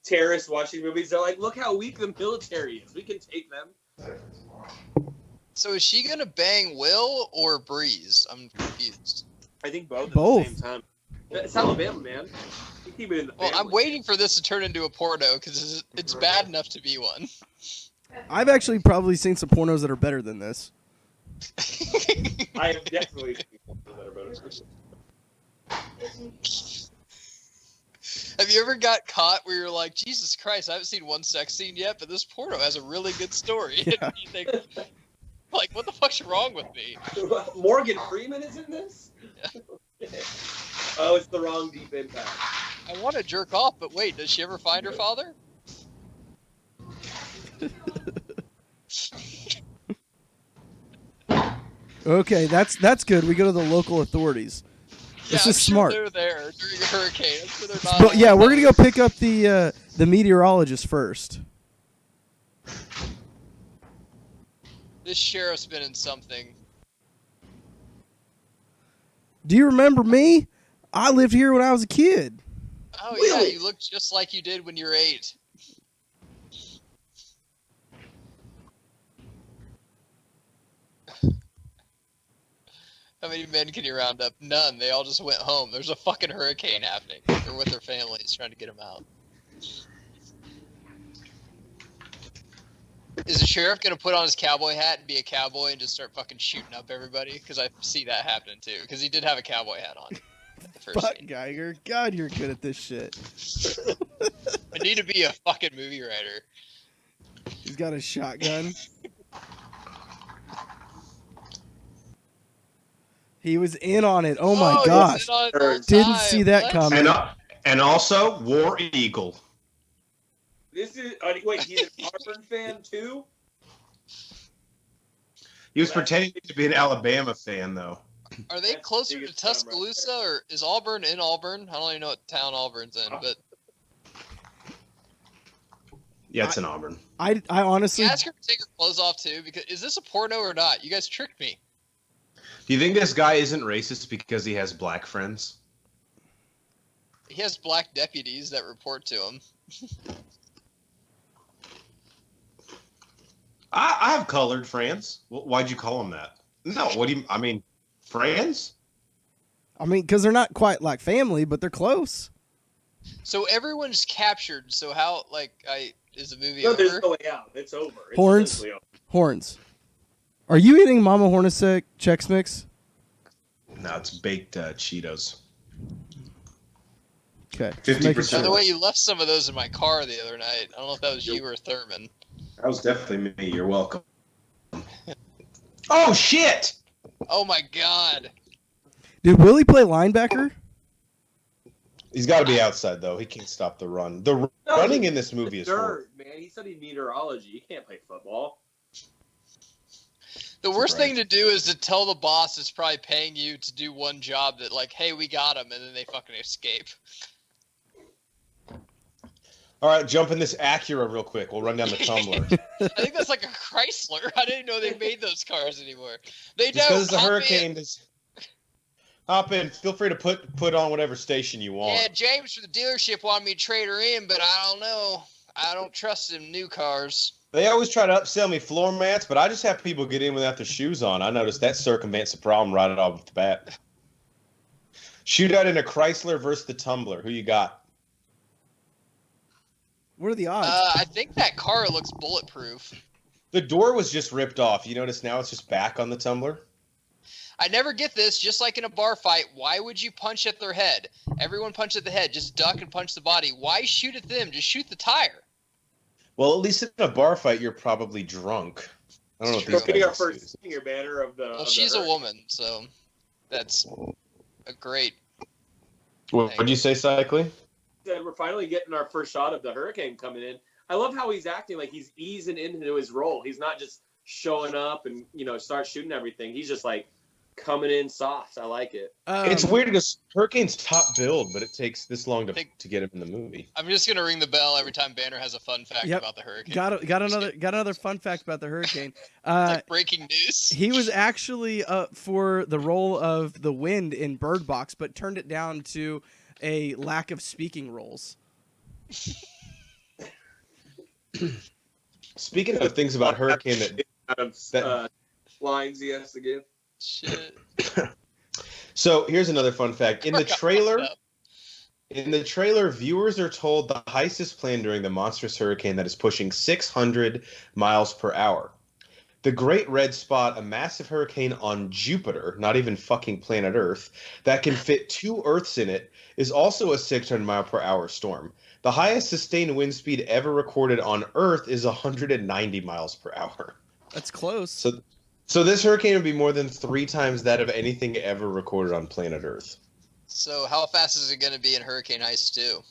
Terrorists watching movies, they're like, look how weak the military is. We can take them. So is she gonna bang Will or Breeze? I'm confused. I think both at Both. the same time. It's Alabama, man. You keep it in the Well, I'm family. waiting for this to turn into a porno because it's bad enough to be one. I've actually probably seen some pornos that are better than this. I have definitely seen one that are better. Have you ever got caught where you're like, Jesus Christ, I haven't seen one sex scene yet, but this porno has a really good story. Yeah. And you think, like, what the fuck's wrong with me? Morgan Freeman is in this? Oh, it's the wrong Deep Impact. I want to jerk off, but wait, does she ever find her father? Okay, that's good. We go to the local authorities. This Yeah, is I'm sure smart. they're there during a hurricane. I'm sure they're not. But yeah, we're gonna go pick up the meteorologist first. This sheriff's been in something. Do you remember me? I lived here when I was a kid. Oh Really? yeah, you look just like you did when you were 8. How many men can you round up? None. They all just went home. There's a fucking hurricane happening. They're with their families trying to get them out. Is the sheriff gonna put on his cowboy hat and be a cowboy and just start fucking shooting up everybody? Because I see that happening too. Because he did have a cowboy hat on. The first Fuck, scene. Geiger. God, you're good at this shit. I need to be a fucking movie writer. He's got a shotgun. He was in on it. Oh my he was gosh. in on it the whole Didn't time. see that What? coming. And also War Eagle. This is wait. He's an Auburn fan too. He was pretending to be an Alabama fan, though. Are they That's closer the to biggest time right Tuscaloosa, there. or is Auburn in Auburn? I don't even know what town Auburn's in, but Yeah, it's in Auburn. I honestly, ask her to take her clothes off too. Because is this a porno or not? You guys tricked me. Do you think this guy isn't racist because he has black friends? He has black deputies that report to him. I have colored friends. Why'd you call them that? No, what do you? I mean, friends? I mean, because they're not quite like family, but they're close. So everyone's captured. So how is the movie No, over? there's no way out. It's over. It's Horns? essentially over. Horns. Are you eating Mama Hornacek Chex Mix? No, it's baked Cheetos. Okay. 50%. By the way, you left some of those in my car the other night. I don't know if that was you or Thurman. That was definitely me. You're welcome. Oh, shit! Oh my god. Did Willie play linebacker? He's got to be outside, though. He can't stop the run. The running in this movie is horrible. Dirt, man. He studied meteorology. He can't play football. The worst Right. thing to do is to tell the boss that's probably paying you to do one job that, like, hey, we got him, and then they fucking escape. All right, jump in this Acura real quick. We'll run down the Tumbler. I think that's like a Chrysler. I didn't know they made those cars anymore. They Just don't. because it's a Hop hurricane, in. hop in. Feel free to put on whatever station you want. Yeah, James from the dealership wanted me to trade her in, but I don't know. I don't trust them new cars. They always try to upsell me floor mats, but I just have people get in without their shoes on. I noticed that circumvents the problem right off the bat. Shootout in a Chrysler versus the Tumbler. Who you got? What are the odds? I think that car looks bulletproof. The door was just ripped off. You notice now it's just back on the Tumbler? I never get this. Just like in a bar fight, why would you punch at their head? Everyone punch at the head. Just duck and punch the body. Why shoot at them? Just shoot the tire. Well, at least in a bar fight, you're probably drunk. I don't know what We're these getting our guys first do. senior banner of the. Well, she's a woman, so that's a great. What'd you say, Cycling? Said we're finally getting our first shot of the hurricane coming in. I love how he's acting like he's easing into his role. He's not just showing up and start shooting everything. He's just like coming in soft. I like it. It's weird because Hurricane's top build, but it takes this long to get him in the movie. I'm just gonna ring the bell every time Banner has a fun fact Yep. about the hurricane. Got another fun fact about the hurricane. It's like breaking news. He was actually up for the role of the Wind in Bird Box, but turned it down to a lack of speaking roles. Speaking of things about Hurricane Out of lines he has to give. Shit. So here's another fun fact. In the Forgot trailer, about viewers are told the heist is planned during the monstrous hurricane that is pushing 600 miles per hour. The Great Red Spot, a massive hurricane on Jupiter, not even fucking planet Earth, that can fit 2 Earths in it, is also a 600 mile per hour storm. The highest sustained wind speed ever recorded on Earth is 190 miles per hour. That's close. So this hurricane would be more than 3 times that of anything ever recorded on planet Earth. So how fast is it gonna be in Hurricane Heist 2?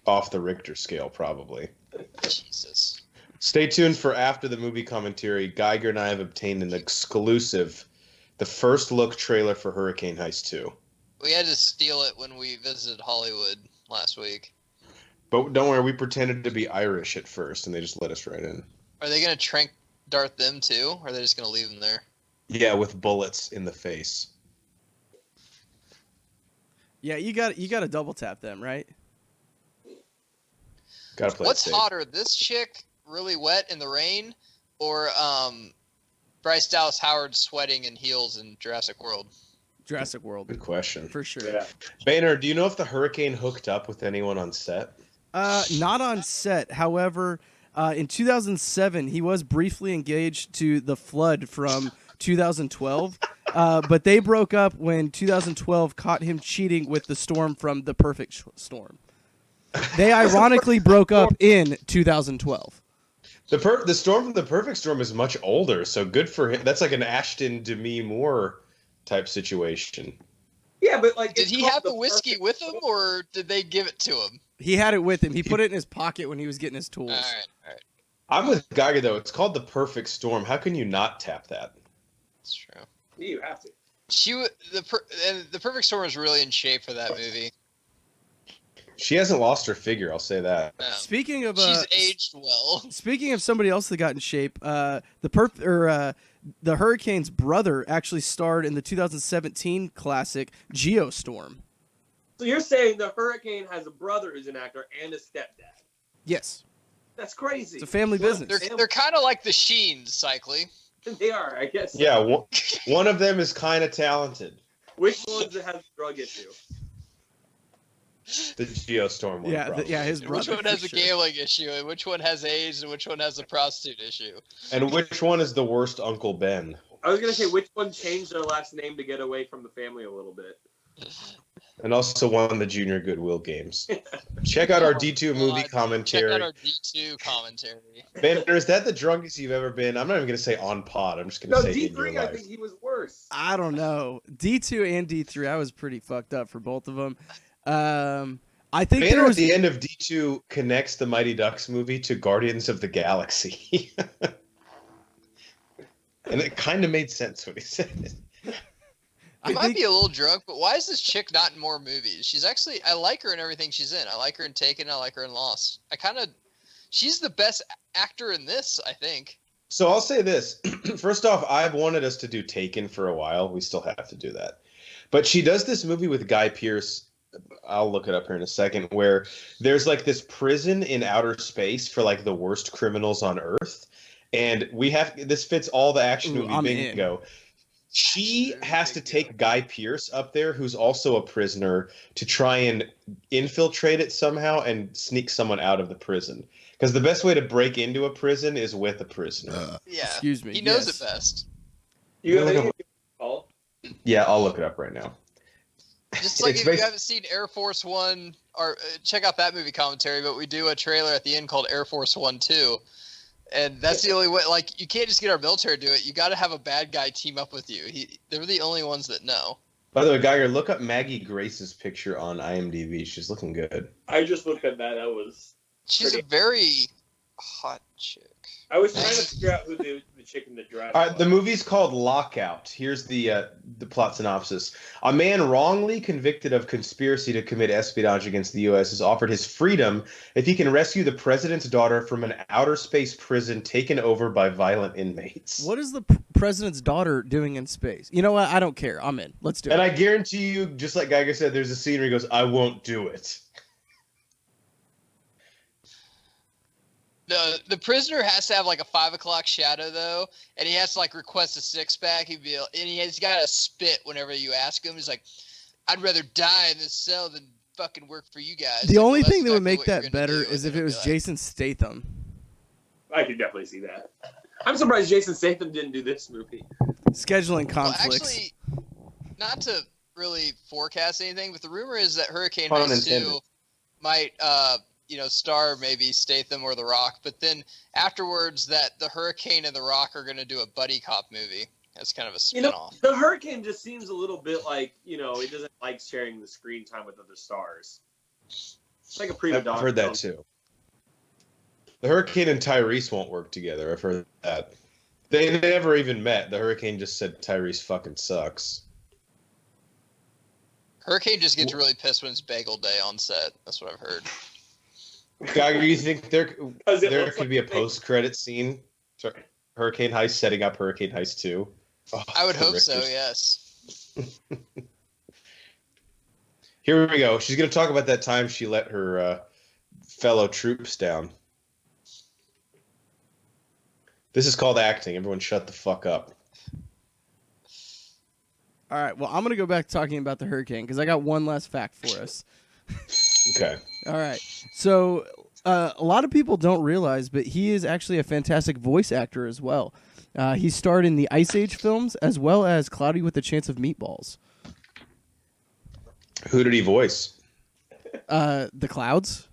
Off the Richter scale, probably. Jesus. Stay tuned for after the movie commentary. Geiger and I have obtained an exclusive, the first look trailer for Hurricane Heist 2. We had to steal it when we visited Hollywood last week. But don't worry, we pretended to be Irish at first, and they just let us right in. Are they gonna trank dart them too, or are they just gonna leave them there? Yeah, with bullets in the face. Yeah, you got to double tap them, right? Gotta play it What's safe. hotter, this chick really wet in the rain, or Bryce Dallas Howard sweating in heels in Jurassic World? Jurassic World, Good question. for sure. Yeah. Boehner, do you know if the hurricane hooked up with anyone on set? Not on set. However, in 2007, he was briefly engaged to the Flood from 2012, but they broke up when 2012 caught him cheating with the Storm from The Perfect Storm. They ironically broke up in 2012. The storm from the Perfect Storm is much older, so good for him. That's like an Ashton Demi Moore type situation. Yeah, but like, Did he have the whiskey with him, or did they give it to him? He had it with him. He put it in his pocket when he was getting his tools. All right. I'm with Geiger though. It's called the perfect storm. How can you not tap that? That's true. You have to. The Perfect Storm was really in shape for that movie. She hasn't lost her figure. I'll say that. No. Speaking of, She's aged well. Speaking of somebody else that got in shape, the Hurricane's brother actually starred in the 2017 classic Geostorm. So you're saying the Hurricane has a brother who's an actor and a stepdad? Yes, That's crazy. it's a family business. They're kind of like the Sheens, cyclically. They are, I guess. Yeah, one of them is kind of talented. Which ones has a drug issue? The Geostorm one. Yeah, his brother. Which one has for a sure. gambling issue, and which one has AIDS, and which one has a prostitute issue? And which one is the worst Uncle Ben? I was gonna say which one changed their last name to get away from the family a little bit. And also won the Junior Goodwill Games. Check out our D2 movie Check commentary. out our D2 commentary. Banner, is that the drunkest you've ever been? I'm not even going to say on pod. I'm just going to No, say in your D3, I life. think he was worse. I don't know. D2 and D3, I was pretty fucked up for both of them. I think Banner there was at the end of D2 connects the Mighty Ducks movie to Guardians of the Galaxy. And it kind of made sense when he said it. I might be a little drunk, but why is this chick not in more movies? I like her in everything she's in. I like her in Taken. I like her in Lost. She's the best actor in this, I think. So I'll say this. First off, I've wanted us to do Taken for a while. We still have to do that. But she does this movie with Guy Pearce. I'll look it up here in a second, where there's like this prison in outer space for like the worst criminals on Earth. And this fits all the action movie bingo. She has to take Guy Pearce up there, who's also a prisoner, to try and infiltrate it somehow and sneak someone out of the prison. Because the best way to break into a prison is with a prisoner. Yeah. Excuse me. He knows yes. it best. You have any call? Yeah, I'll look it up right now. Just like It's if you haven't seen Air Force One, or check out that movie commentary, but we do a trailer at the end called Air Force 1 2. And that's the only way. Like, you can't just get our military to do it. You got to have a bad guy team up with you. They're the only ones that know. By the way, Geiger, look up Maggie Grace's picture on IMDb. She's looking good. I just looked at that. She's a very hot chick. I was trying to figure out who the chick in the dress All right, was. the movie's called Lockout. Here's the plot synopsis. A man wrongly convicted of conspiracy to commit espionage against the U.S. is offered his freedom if he can rescue the president's daughter from an outer space prison taken over by violent inmates. What is the president's daughter doing in space? You know what? I don't care. I'm in. Let's do And it. I guarantee you, just like Geiger said, there's a scene where he goes, "I won't do it." No, the prisoner has to have like a 5 o'clock shadow though, and he has to like request a 6-pack. He's got to spit whenever you ask him. He's like, "I'd rather die in this cell than fucking work for you guys." The Like, only well, thing that would exactly make what you're that gonna better do. is And if then it was he'll be like, Jason Statham. I could definitely see that. I'm surprised Jason Statham didn't do this movie. Scheduling Well, conflicts. actually, not to really forecast anything, but the rumor is that Hurricane Pun Heist 2 intended. might, star maybe Statham or The Rock, but then afterwards that the Hurricane and The Rock are going to do a buddy cop movie. That's kind of a spin-off. The Hurricane just seems a little bit like, he doesn't like sharing the screen time with other stars. It's like a prima I've donna. heard that too. The Hurricane and Tyrese won't work together. I've heard that. They never even met. The Hurricane just said Tyrese fucking sucks. Hurricane just gets really pissed when it's bagel day on set. That's what I've heard. Geiger, you think there Because it looks could like be a they- post-credit scene? Sorry, Hurricane Heist setting up Hurricane Heist 2? Oh, I would hope Rick, so, there's- yes. Here we go. She's going to talk about that time she let her fellow troops down. This is called acting. Everyone shut the fuck up. All right. Well, I'm going to go back to talking about the Hurricane because I got one last fact for us. Okay. All right. So a lot of people don't realize, but he is actually a fantastic voice actor as well. He starred in the Ice Age films as well as Cloudy with a Chance of Meatballs. Who did he voice? The clouds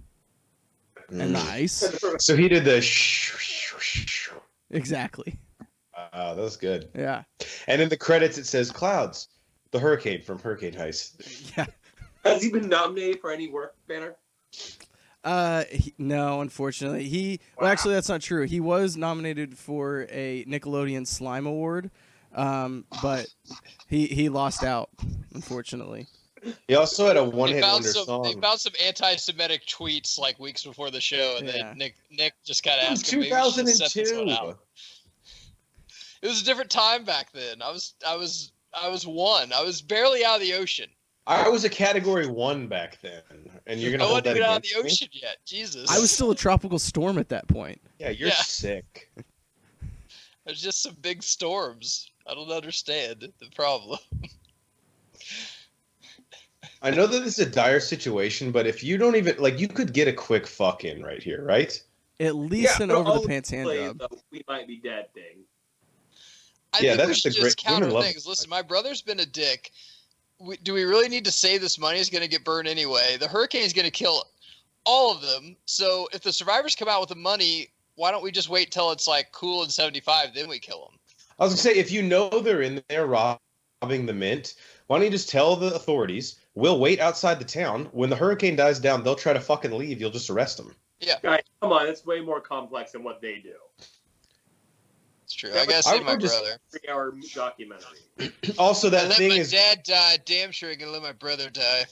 and the ice. So he did the Exactly. That was good. Yeah. And in the credits it says clouds. The Hurricane from Hurricane Heist. Yeah. Has he been nominated for any work, Banner? No, unfortunately. Well, actually, that's not true. He was nominated for a Nickelodeon Slime Award, but he lost out, unfortunately. He also had a one-hit wonder They song. found some anti-Semitic tweets like weeks before the show, and Yeah. then Nick just kind of asked him, maybe we should set this one 2002. out. It was a different time back then. I was one. I was barely out of the ocean. I was a Category 1 back then, and you're gonna I hold wasn't that even out of against the me? ocean yet. Jesus. I was still a tropical storm at that point. Yeah, you're Yeah. sick. There's just some big storms. I don't understand the problem. I know that this is a dire situation, but if you don't even like, you could get a quick fuck in right here, right? At least an but over all the pants hand plays job. the we might be dead thing. I Yeah, think we that's should the just great- women counter love things. it. Listen, my brother's been a dick. Do we really need to say this money is going to get burned anyway? The hurricane is going to kill all of them. So if the survivors come out with the money, why don't we just wait till it's like cool and 75, then we kill them? I was gonna say, if you know they're in there robbing the mint, why don't you just tell the authorities, we'll wait outside the town. When the hurricane dies down, they'll try to fucking leave. You'll just arrest them. Guys, come on, it's way more complex than what they do. It's true. Yeah, I gotta I say my would just- brother. 3-hour documentary. Also, I that let thing my is, dad die. Damn sure I can let my brother die.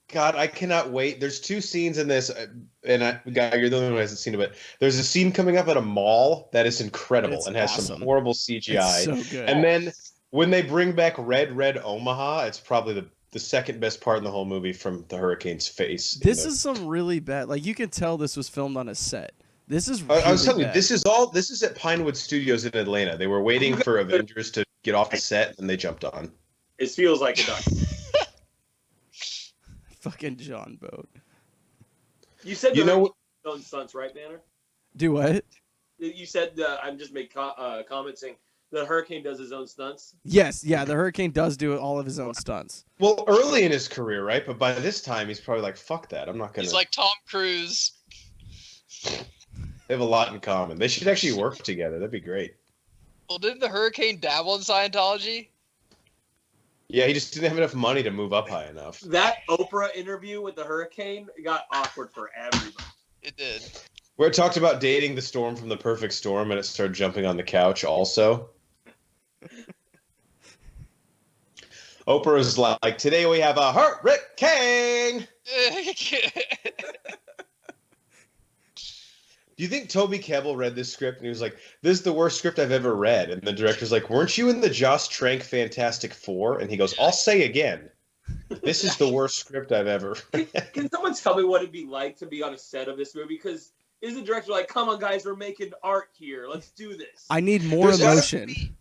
God, I cannot wait. There's two scenes in this, and Guy, you're the only one who hasn't seen it, but there's a scene coming up at a mall that is incredible It's and has some awesome. horrible CGI. It's so good. And then when they bring back Red Omaha, it's probably the second best part in the whole movie from the hurricane's face. This is some really bad. Like, you can tell this was filmed on a set. This is. I was really telling you, bad. this is at Pinewood Studios in Atlanta. They were waiting for Avengers to get off the set, and they jumped on. It feels like a documentary. Fucking John Boat. You said You know his own stunts, right, Banner? Do what? You said I'm just making comments saying the hurricane does his own stunts. Yes, yeah. The Hurricane does do all of his own stunts. Well, early in his career, right? But by this time, he's probably like, "Fuck that! I'm not gonna." He's like Tom Cruise. They have a lot in common. They should actually work together. That'd be great. Well, didn't the hurricane dabble in Scientology? Yeah, he just didn't have enough money to move up high enough. That Oprah interview with the hurricane got awkward for everybody. It did. Where it talked about dating the storm from the perfect storm, and it started jumping on the couch. Also, Oprah was like, "Today we have a hurricane." Do you think Toby Kebbell read this script and he was like, "This is the worst script I've ever read"? And the director's like, "Weren't you in the Joss Trank Fantastic Four?" And he goes, "I'll say again, this is the worst script I've ever read." Can someone tell me what it'd be like to be on a set of this movie? Because is the director like, "Come on, guys, we're making art here. Let's do this." I need more There's gotta emotion.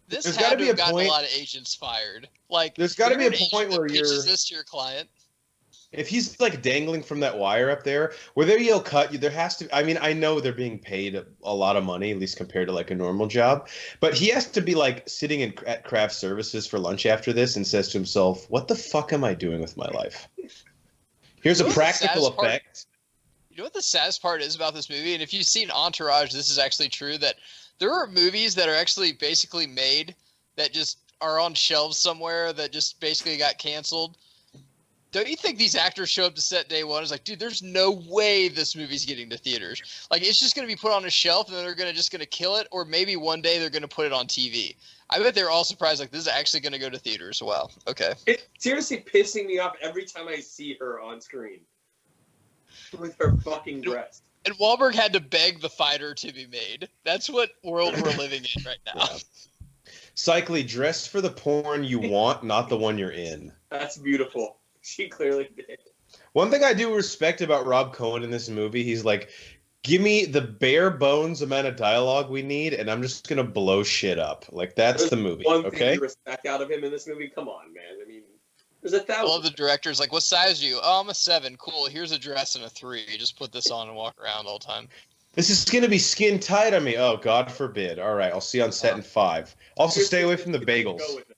This There's had gotta to be have a gotten point- a lot of agents fired. Like, There's gotta you're be a an point agent that where pitches you're- this to your client. If he's like dangling from that wire up there, where they yell cut, there has to. I mean, I know they're being paid a lot of money, at least compared to like a normal job, but he has to be like sitting at craft services for lunch after this and says to himself, "What the fuck am I doing with my life?" Here's You a know what the practical saddest part- effect. You know what the saddest part is about this movie? And if you've seen Entourage, this is actually true, that there are movies that are actually basically made that just are on shelves somewhere that just basically got canceled. Don't you think these actors show up to set day one? It's like, dude, there's no way this movie's getting to theaters. Like, it's just going to be put on a shelf and then they're just going to kill it. Or maybe one day they're going to put it on TV. I bet they're all surprised, like, this is actually going to go to theaters. Wow. Okay. It's seriously pissing me off every time I see her on screen with her fucking dress. And Wahlberg had to beg the fighter to be made. That's what world we're living in right now. Yeah. Cycly, dress for the porn you want, not the one you're in. That's beautiful. She clearly did. One thing I do respect about Rob Cohen in this movie, he's like, "Give me the bare bones amount of dialogue we need, and I'm just gonna blow shit up." Like, that's the movie, One thing okay? to respect out of him in this movie. Come on, man. I mean, there's I love 1,000. the director's like, what size are you? Oh, I'm a 7. Cool. Here's a dress and a 3. Just put this on and walk around all the time. This is gonna be skin tight on me. Oh, God forbid. All right, I'll see you on set in 5. Also, stay away from the bagels. Go with it.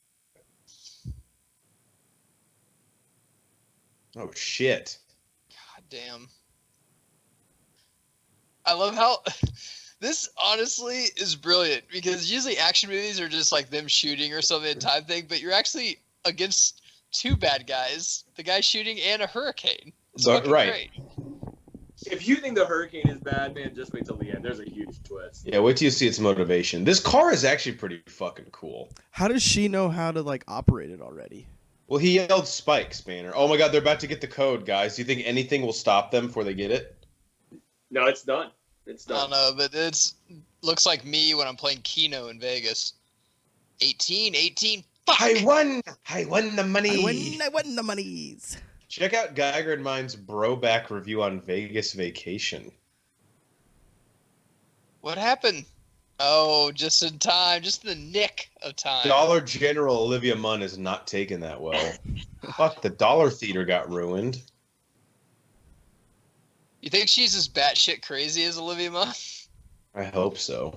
Oh shit! God damn. I love how this honestly is brilliant because usually action movies are just like them shooting or something at time thing, but you're actually against two bad guys, the guy shooting and a hurricane. It's So, fucking right. great. If you think the hurricane is bad, man, just wait till the end. There's a huge twist. Yeah, wait till you see its motivation. This car is actually pretty fucking cool. How does she know how to like operate it already? Well, he yelled spikes, Banner. Oh my god, they're about to get the code, guys. Do you think anything will stop them before they get it? No, it's done. It's I don't done. know, but it's looks like me when I'm playing Keno in Vegas. 18, fuck! I won the money. I won the monies. Check out Geiger and mine's bro-back review on Vegas Vacation. What happened? Oh, just in time, just in the nick of time. Dollar General Olivia Munn is not taking that well. Fuck, the Dollar Theater got ruined. You think she's as batshit crazy as Olivia Munn? I hope so.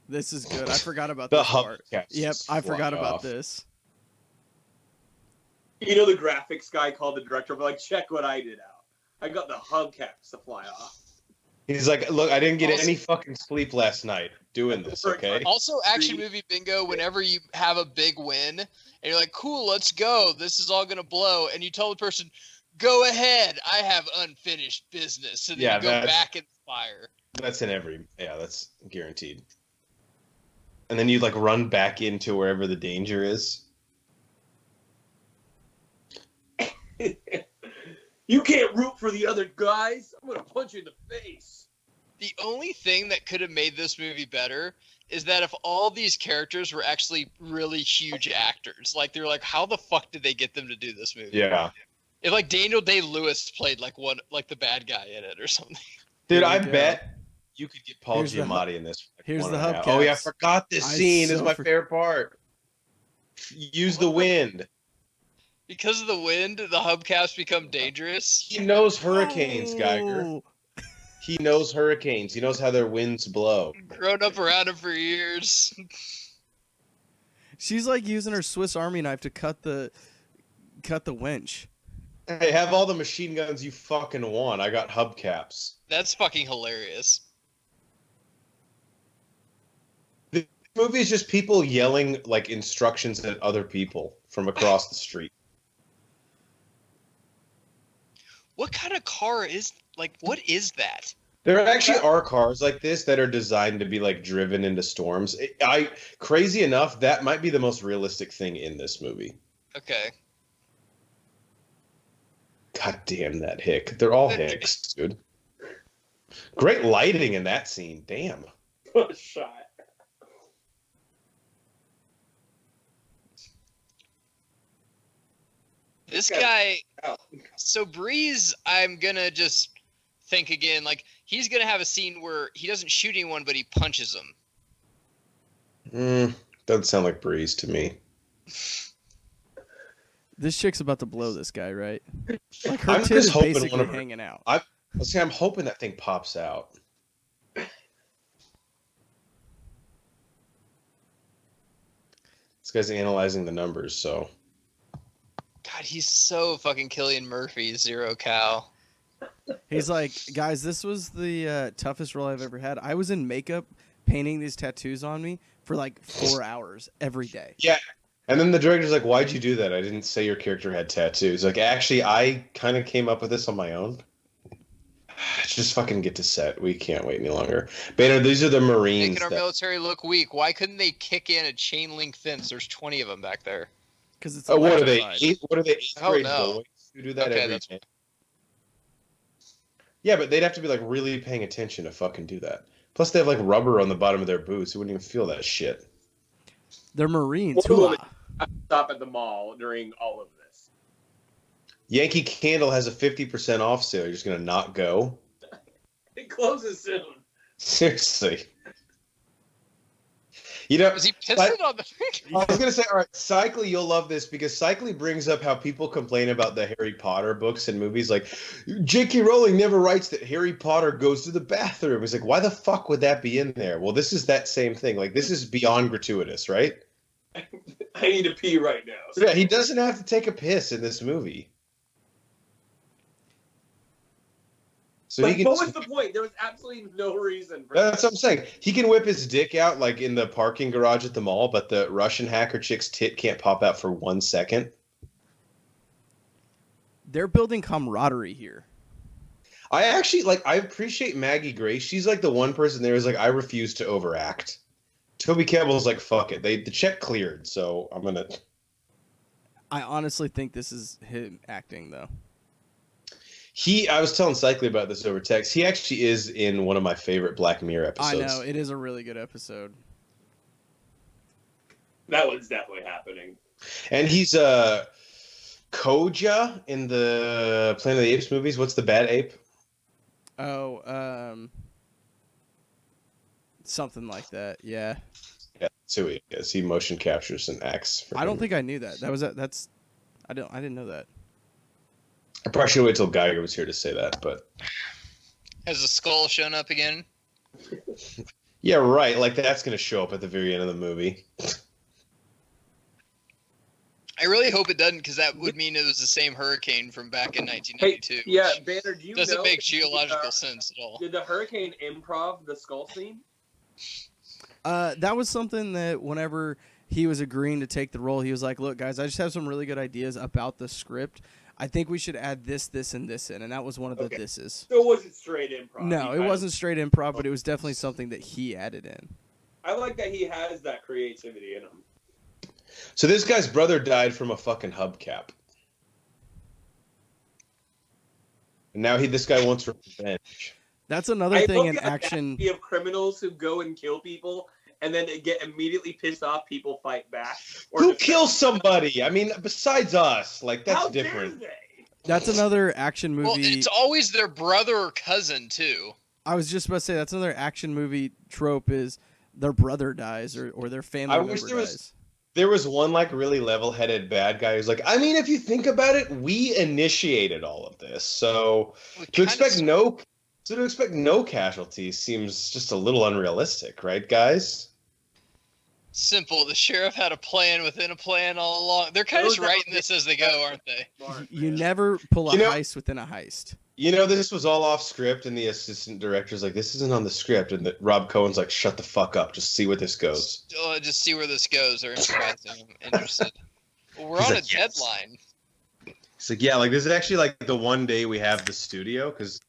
This is good. I forgot about The this part. hubcaps Yep, I forgot fly about off. this. You know, the graphics guy called the director, like, check what I did out. I got the hubcaps to fly off. He's like, look, I didn't get Also- any fucking sleep last night doing this, okay? Also, action movie bingo, whenever you have a big win, and you're like, cool, let's go, this is all going to blow, and you tell the person, go ahead, I have unfinished business, and then Yeah, you go that's- back in the fire. That's in every, yeah, that's guaranteed. And then you like run back into wherever the danger is. You can't root for the other guys. I'm gonna punch you in the face. The only thing that could have made this movie better is that if all these characters were actually really huge actors, like they're like, how the fuck did they get them to do this movie? Yeah. If like Daniel Day-Lewis played like the bad guy in it or something. Dude, Here we I go. bet you could get Paul Here's the Giamatti in this. here's one the and a half. hubcaps. Oh yeah, I forgot this I scene is so my for- favorite part. Use the wind. Because of the wind, the hubcaps become dangerous. He knows hurricanes, Geiger. Oh. He knows hurricanes. He knows how their winds blow. Grown up around him for years. She's like using her Swiss Army knife to cut the winch. Hey, have all the machine guns you fucking want. I got hubcaps. That's fucking hilarious. The movie is just people yelling like instructions at other people from across the street. What kind of car is what is that? There actually are cars like this that are designed to be like driven into storms. Crazy enough, that might be the most realistic thing in this movie. Okay. God damn that hick. They're all hicks, dude. Great lighting in that scene. Damn. What a shot. This Okay. guy, Oh. so Breeze, I'm gonna just think again, like he's gonna have a scene where he doesn't shoot anyone, but he punches them. Doesn't sound like Breeze to me. This chick's about to blow this guy, right? Like her I'm tit just is hoping basically one of her- hanging out. I'm hoping that thing pops out. This guy's analyzing the numbers, so. God, he's so fucking Cillian Murphy, Zero Cow. He's like, guys, this was the toughest role I've ever had. I was in makeup painting these tattoos on me for like 4 hours every day. Yeah. And then the director's like, why'd you do that? I didn't say your character had tattoos. Like, actually, I kind of came up with this on my own. Just fucking get to set. We can't wait any longer. Banner, these are the Marines. Making our military look weak. Why couldn't they kick in a chain link fence? There's 20 of them back there. Because it's What are they? electrified. What are they? Eighth Oh, grade no. boys who do that Okay, every that's- day? Yeah, but they'd have to be like really paying attention to fucking do that. Plus, they have like rubber on the bottom of their boots. You wouldn't even feel that shit. They're Marines. What will Hoo-ah. I stop at the mall during all of this? Yankee Candle has a 50% off sale. You're just gonna not go? It closes soon. Seriously. You know, Was he pissing on the I was gonna say, all right, Cycly, you'll love this because Cycly brings up how people complain about the Harry Potter books and movies. Like, J.K. Rowling never writes that Harry Potter goes to the bathroom. He's like, why the fuck would that be in there? Well, this is that same thing. Like, this is beyond gratuitous, right? I need to pee right now. So, yeah, he doesn't have to take a piss in this movie. So But he can. what was the point? There was absolutely no reason for That's what I'm saying. He can whip his dick out like in the parking garage at the mall, but the Russian hacker chick's tit can't pop out for 1 second. They're building camaraderie here. I actually I appreciate Maggie Grace. She's like the one person there is like, I refuse to overact. Toby Kebbell's like, fuck it. The check cleared, so I'm gonna. I honestly think this is him acting, though. I was telling Cycly about this over text. He actually is in one of my favorite Black Mirror episodes. I know, it is a really good episode. That one's definitely happening. And he's Koja in the Planet of the Apes movies. What's the bad ape? Oh, something like that. Yeah. Yeah, that's who he is. He motion captures and acts. I don't think I knew that. I didn't know that. I probably should wait till Geiger was here to say that, but Has the skull shown up again? yeah, right. Like that's gonna show up at the very end of the movie. I really hope it doesn't, because that would mean it was the same hurricane from back in 1992. Hey, yeah, Banner, do you Doesn't know make geological sense at all. Did the hurricane improv the skull scene? That was something that whenever he was agreeing to take the role, he was like, look, guys, I just have some really good ideas about the script. I think we should add this, this, and this in. And that was one of the thises. So it wasn't straight improv. No, it wasn't straight improv, but it was definitely something that he added in. I like that he has that creativity in him. So this guy's brother died from a fucking hubcap. And now this guy wants revenge. That's another thing in action. You have criminals who go and kill people, and then they get immediately pissed off. People fight back. Who kills somebody? I mean, besides us, like that's How different. dare they? That's another action movie. Well, it's always their brother or cousin, too. I was just about to say, that's another action movie trope is their brother dies or their family member dies. There was one like really level-headed bad guy who's like, I mean, if you think about it, we initiated all of this, so to expect no casualties seems just a little unrealistic, right, guys? Simple. The sheriff had a plan within a plan all along. They're kind of just writing this as they go, aren't they? You never pull a heist within a heist. You know, this was all off script, and the assistant director's like, this isn't on the script, and Rob Cohen's like, shut the fuck up, just see where this goes. Just see where this goes. They're improvising. I'm interested. Well, we're on a deadline. It's like, yeah, like this is actually like the one day we have the studio, because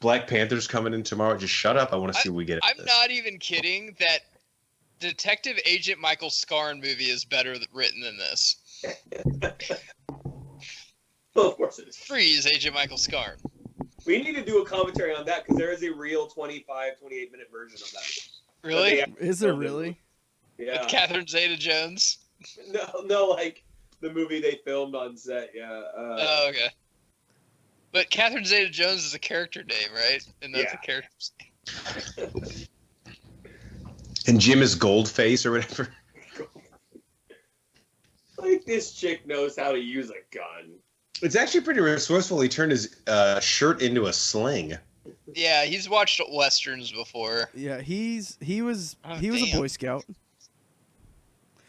Black Panther's coming in tomorrow. Just shut up. I want to see what we get at I'm not even kidding. That Detective Agent Michael Scarn movie is better written than this. Well, of course it is. Freeze, Agent Michael Scarn. We need to do a commentary on that because there is a real 25, 28-minute version of that. Really? Is there really? Yeah. With Catherine Zeta-Jones? No, like the movie they filmed on set, yeah. Oh, okay. But Catherine Zeta-Jones is a character name, right? And that's a character's name. And Jim is Goldface or whatever. Like, this chick knows how to use a gun. It's actually pretty resourceful. He turned his shirt into a sling. Yeah, he's watched Westerns before. Yeah, he was a Boy Scout.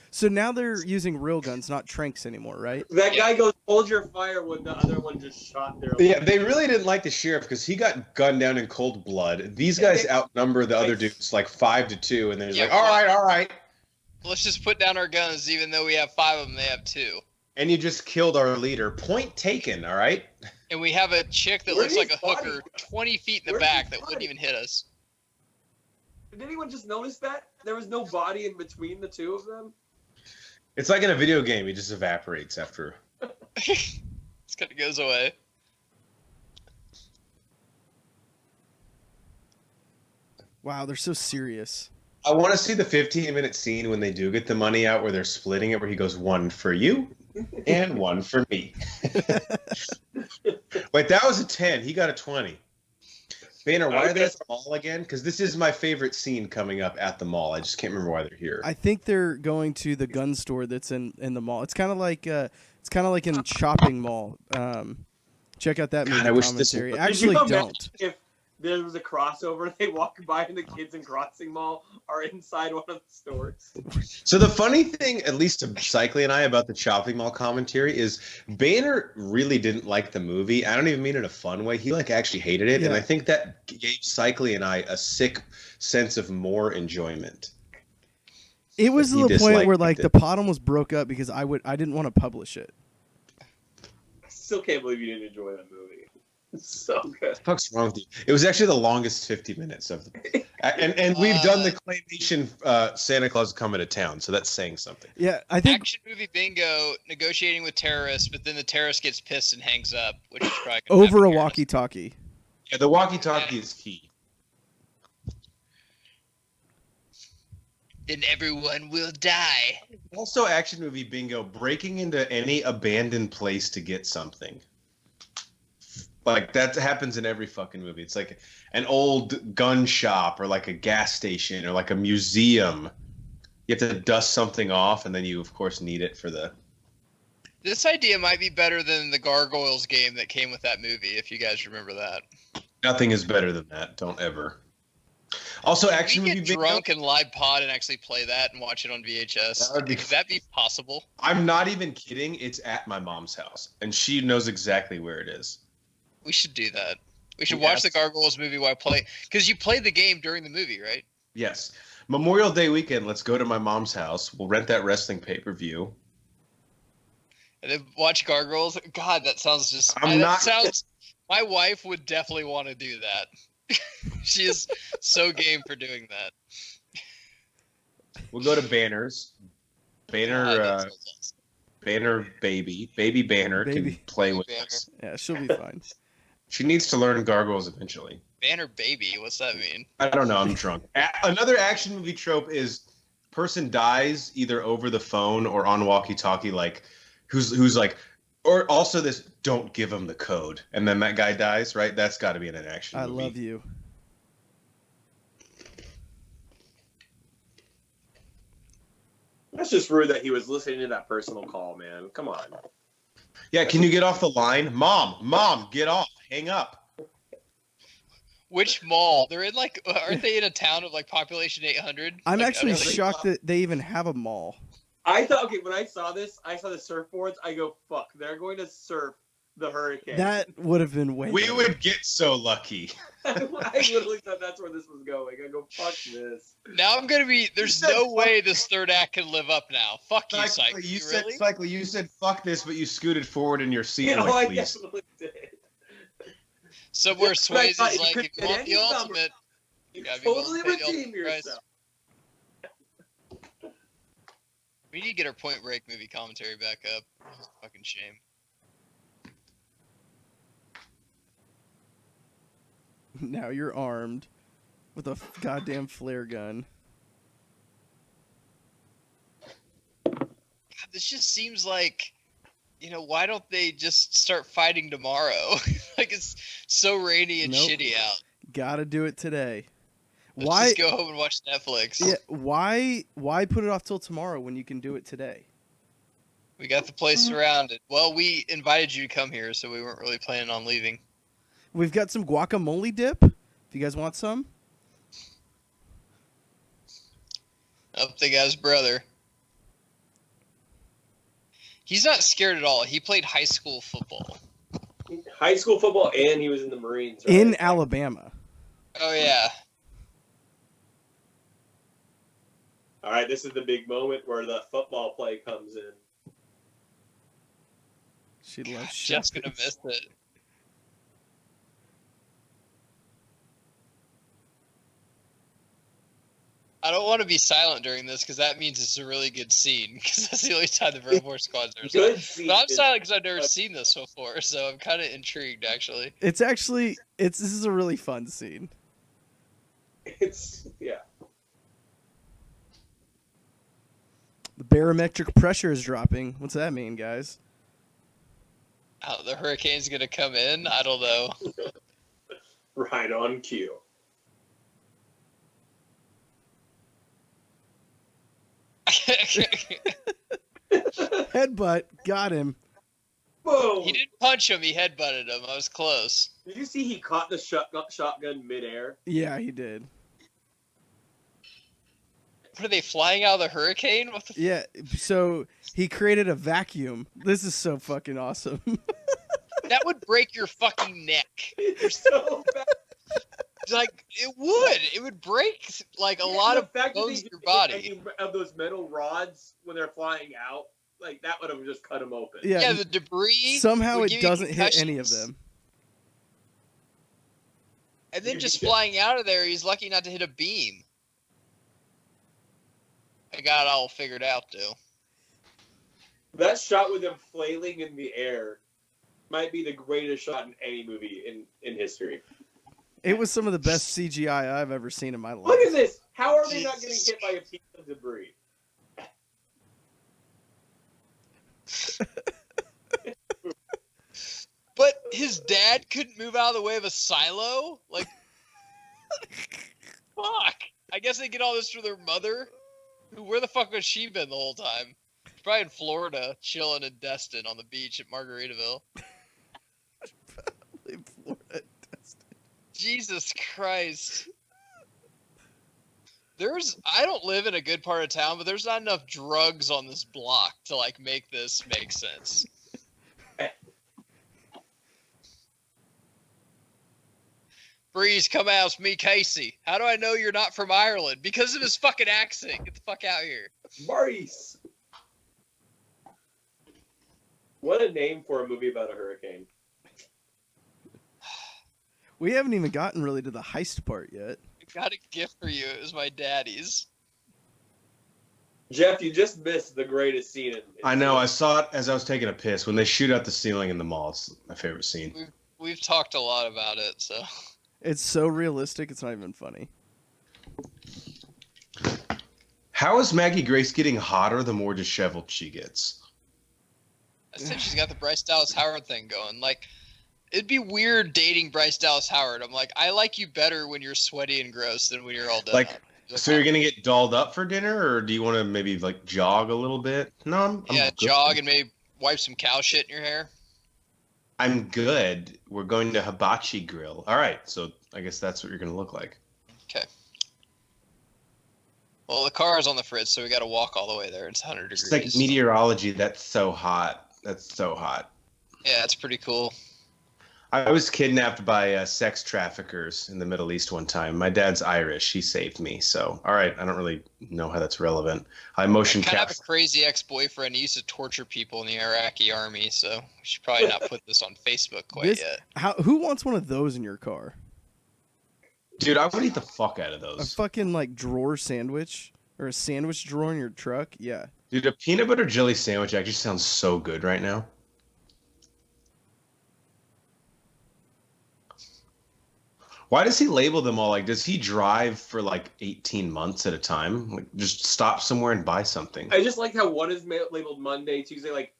So now they're using real guns, not tranks anymore, right? That guy goes, hold your fire when the other one just shot their... Yeah, they really didn't like the sheriff because he got gunned down in cold blood. These guys outnumber the other dudes like 5-2, and they're like, all right. Let's just put down our guns, even though we have 5 of them, they have 2. And you just killed our leader. Point taken, all right? And we have a chick that looks like a hooker 20 feet in the back that wouldn't even hit us. Did anyone just notice that? There was no body in between the two of them? It's like in a video game. He just evaporates after. It kind of goes away. Wow, they're so serious. I want to see the 15-minute scene when they do get the money out where they're splitting it, where he goes, 1 for you and 1 for me. Wait, that was a 10. He got a 20. Banner, why are they at the mall again? Because this is my favorite scene coming up at the mall. I just can't remember why they're here. I think they're going to the gun store that's in the mall. It's kind of like in Shopping Mall. Check out that movie commentary. Actually, don't. there was a crossover, and they walk by, and the kids in Crossing Mall are inside one of the stores. So the funny thing, at least to Cycly and I, about the shopping mall commentary is Banner really didn't like the movie. I don't even mean it in a fun way. He actually hated it, and I think that gave Cycly and I a sick sense of more enjoyment. It was to the point where the Potom was broke up because I didn't want to publish it. I still can't believe you didn't enjoy that movie. It's so good. What the fuck's wrong with you? It was actually the longest 50 minutes of the and we've done the claymation Santa Claus coming to town, so that's saying something. Yeah, I think action movie bingo, negotiating with terrorists, but then the terrorist gets pissed and hangs up, which is probably over a walkie-talkie. Yeah, the walkie-talkie is key. Then everyone will die. Also, action movie bingo, breaking into any abandoned place to get something. Like, that happens in every fucking movie. It's like an old gun shop or like a gas station or like a museum. You have to dust something off, and then you, of course, need it for the... This idea might be better than the Gargoyles game that came with that movie, if you guys remember that. Nothing is better than that. Don't ever. Also, action movie get bingo. drunk and live pod and actually play that and watch it on VHS. Could that be possible? I'm not even kidding. It's at my mom's house, and she knows exactly where it is. We should do that. We should watch the Gargoyles movie while play, because you played the game during the movie, right? Yes. Memorial Day weekend, let's go to my mom's house. We'll rent that wrestling pay-per-view. And then watch Gargoyles. God, that sounds just... My wife would definitely want to do that. She is so game for doing that. We'll go to Banners. Banner Baby Banner can play with us. Yeah, she'll be fine. She needs to learn Gargoyles eventually. Banner Baby, what's that mean? I don't know, I'm drunk. Another action movie trope is person dies either over the phone or on walkie-talkie, like who's like, or also this, don't give him the code, and then that guy dies, right? That's got to be in an action movie. I love you. That's just rude that he was listening to that personal call, man. Come on. Yeah, can you get off the line? Mom, get off. Hang up. Which mall? They're in aren't they in a town of population 800? I'm actually shocked that they even have a mall. I thought, when I saw the surfboards, I go, fuck, they're going to surf the hurricane. That would have been way We better. would get so lucky. I literally thought that's where this was going. I go, fuck this. Now I'm going to be, there's no way this third act can live up now. Fuck you, Cycly. You said fuck this, but you scooted forward in your seat. I please. definitely did. Somewhere Swayze's like, if you want the ultimate, you gotta be totally willing to pay the redeem ultimate price. yourself. We need to get our Point Break movie commentary back up. It's a fucking shame. Now you're armed with a goddamn flare gun. God, this just seems like, why don't they just start fighting tomorrow? It's so rainy and shitty out. Gotta do it today. Let's just go home and watch Netflix. Yeah, why put it off till tomorrow when you can do it today? We got the place surrounded. Well, we invited you to come here, so we weren't really planning on leaving. We've got some guacamole dip. If you guys want some. Up the guy's brother. He's not scared at all. He played high school football. High school football, and he was in the Marines. Right? In Alabama. Oh, yeah. All right, this is the big moment where the football play comes in. She loves Jeff's going to miss it. I don't want to be silent during this because that means it's a really good scene because that's the only time the Vermore Squad's ever Good seen. scene. But I'm silent because I've never seen this before, so I'm kind of intrigued actually. This is a really fun scene. Yeah. The barometric pressure is dropping. What's that mean, guys? Oh, the hurricane's gonna come in? I don't know. Right on cue. Headbutt. Got him. Boom. He didn't punch him. He headbutted him. I was close. Did you see he caught the shotgun midair? Yeah, he did. What are they flying out of the hurricane? What the? Yeah, so he created a vacuum. This is so fucking awesome. That would break your fucking neck. You're so bad. Like it would. It would break like a lot of bones in your body. Of those metal rods when they're flying out, like that would have just cut them open. Yeah, the debris. Somehow would it give you doesn't hit any of concussions. them. And then just flying out of there, he's lucky not to hit a beam. I got it all figured out, too. That shot with him flailing in the air might be the greatest shot in any movie in history. It was some of the best CGI I've ever seen in my life. Look at this. How are they not getting hit by a piece of debris? But his dad couldn't move out of the way of a silo? Like, fuck. I guess they get all this from their mother. Where the fuck has she been the whole time? She's probably in Florida, chilling in Destin on the beach at Margaritaville. In Florida, Jesus Christ. I don't live in a good part of town, but there's not enough drugs on this block to like make this make sense. Breeze, come ask me, Casey. How do I know you're not from Ireland? Because of his fucking accent. Get the fuck out here. Maurice. What a name for a movie about a hurricane. We haven't even gotten really to the heist part yet. I got a gift for you. It was my daddy's. Jeff, you just missed the greatest scene. I know. I saw it as I was taking a piss. When they shoot out the ceiling in the mall, it's my favorite scene. We've talked a lot about it, so... It's so realistic, it's not even funny. How is Maggie Grace getting hotter the more disheveled she gets? I said she's got the Bryce Dallas Howard thing going. Like, it'd be weird dating Bryce Dallas Howard. I'm like, I like you better when you're sweaty and gross than when you're all done. Like, so you're gonna get dolled up for dinner, or do you want to maybe like jog a little bit? No, I'm good. Jog and maybe wipe some cow shit in your hair. I'm good. We're going to Hibachi Grill. All right, so I guess that's what you're gonna look like. Okay. Well, the car is on the fridge, so we got to walk all the way there. It's 100 degrees. It's like meteorology. That's so hot. That's so hot. Yeah, it's pretty cool. I was kidnapped by sex traffickers in the Middle East one time. My dad's Irish. He saved me. So, all right, I don't really know how that's relevant. I motion kind of captured. have a crazy ex-boyfriend. He used to torture people in the Iraqi army, so we should probably not put this on Facebook quite yet. Who wants one of those in your car? Dude, I would eat the fuck out of A those. fucking like drawer sandwich or a sandwich drawer in your truck? Yeah. Dude, a peanut butter jelly sandwich actually sounds so good right now. Why does he label them all? Like, does he drive for like 18 months at a time? Like, just stop somewhere and buy something. I just like how one is labeled Monday, Tuesday. Like,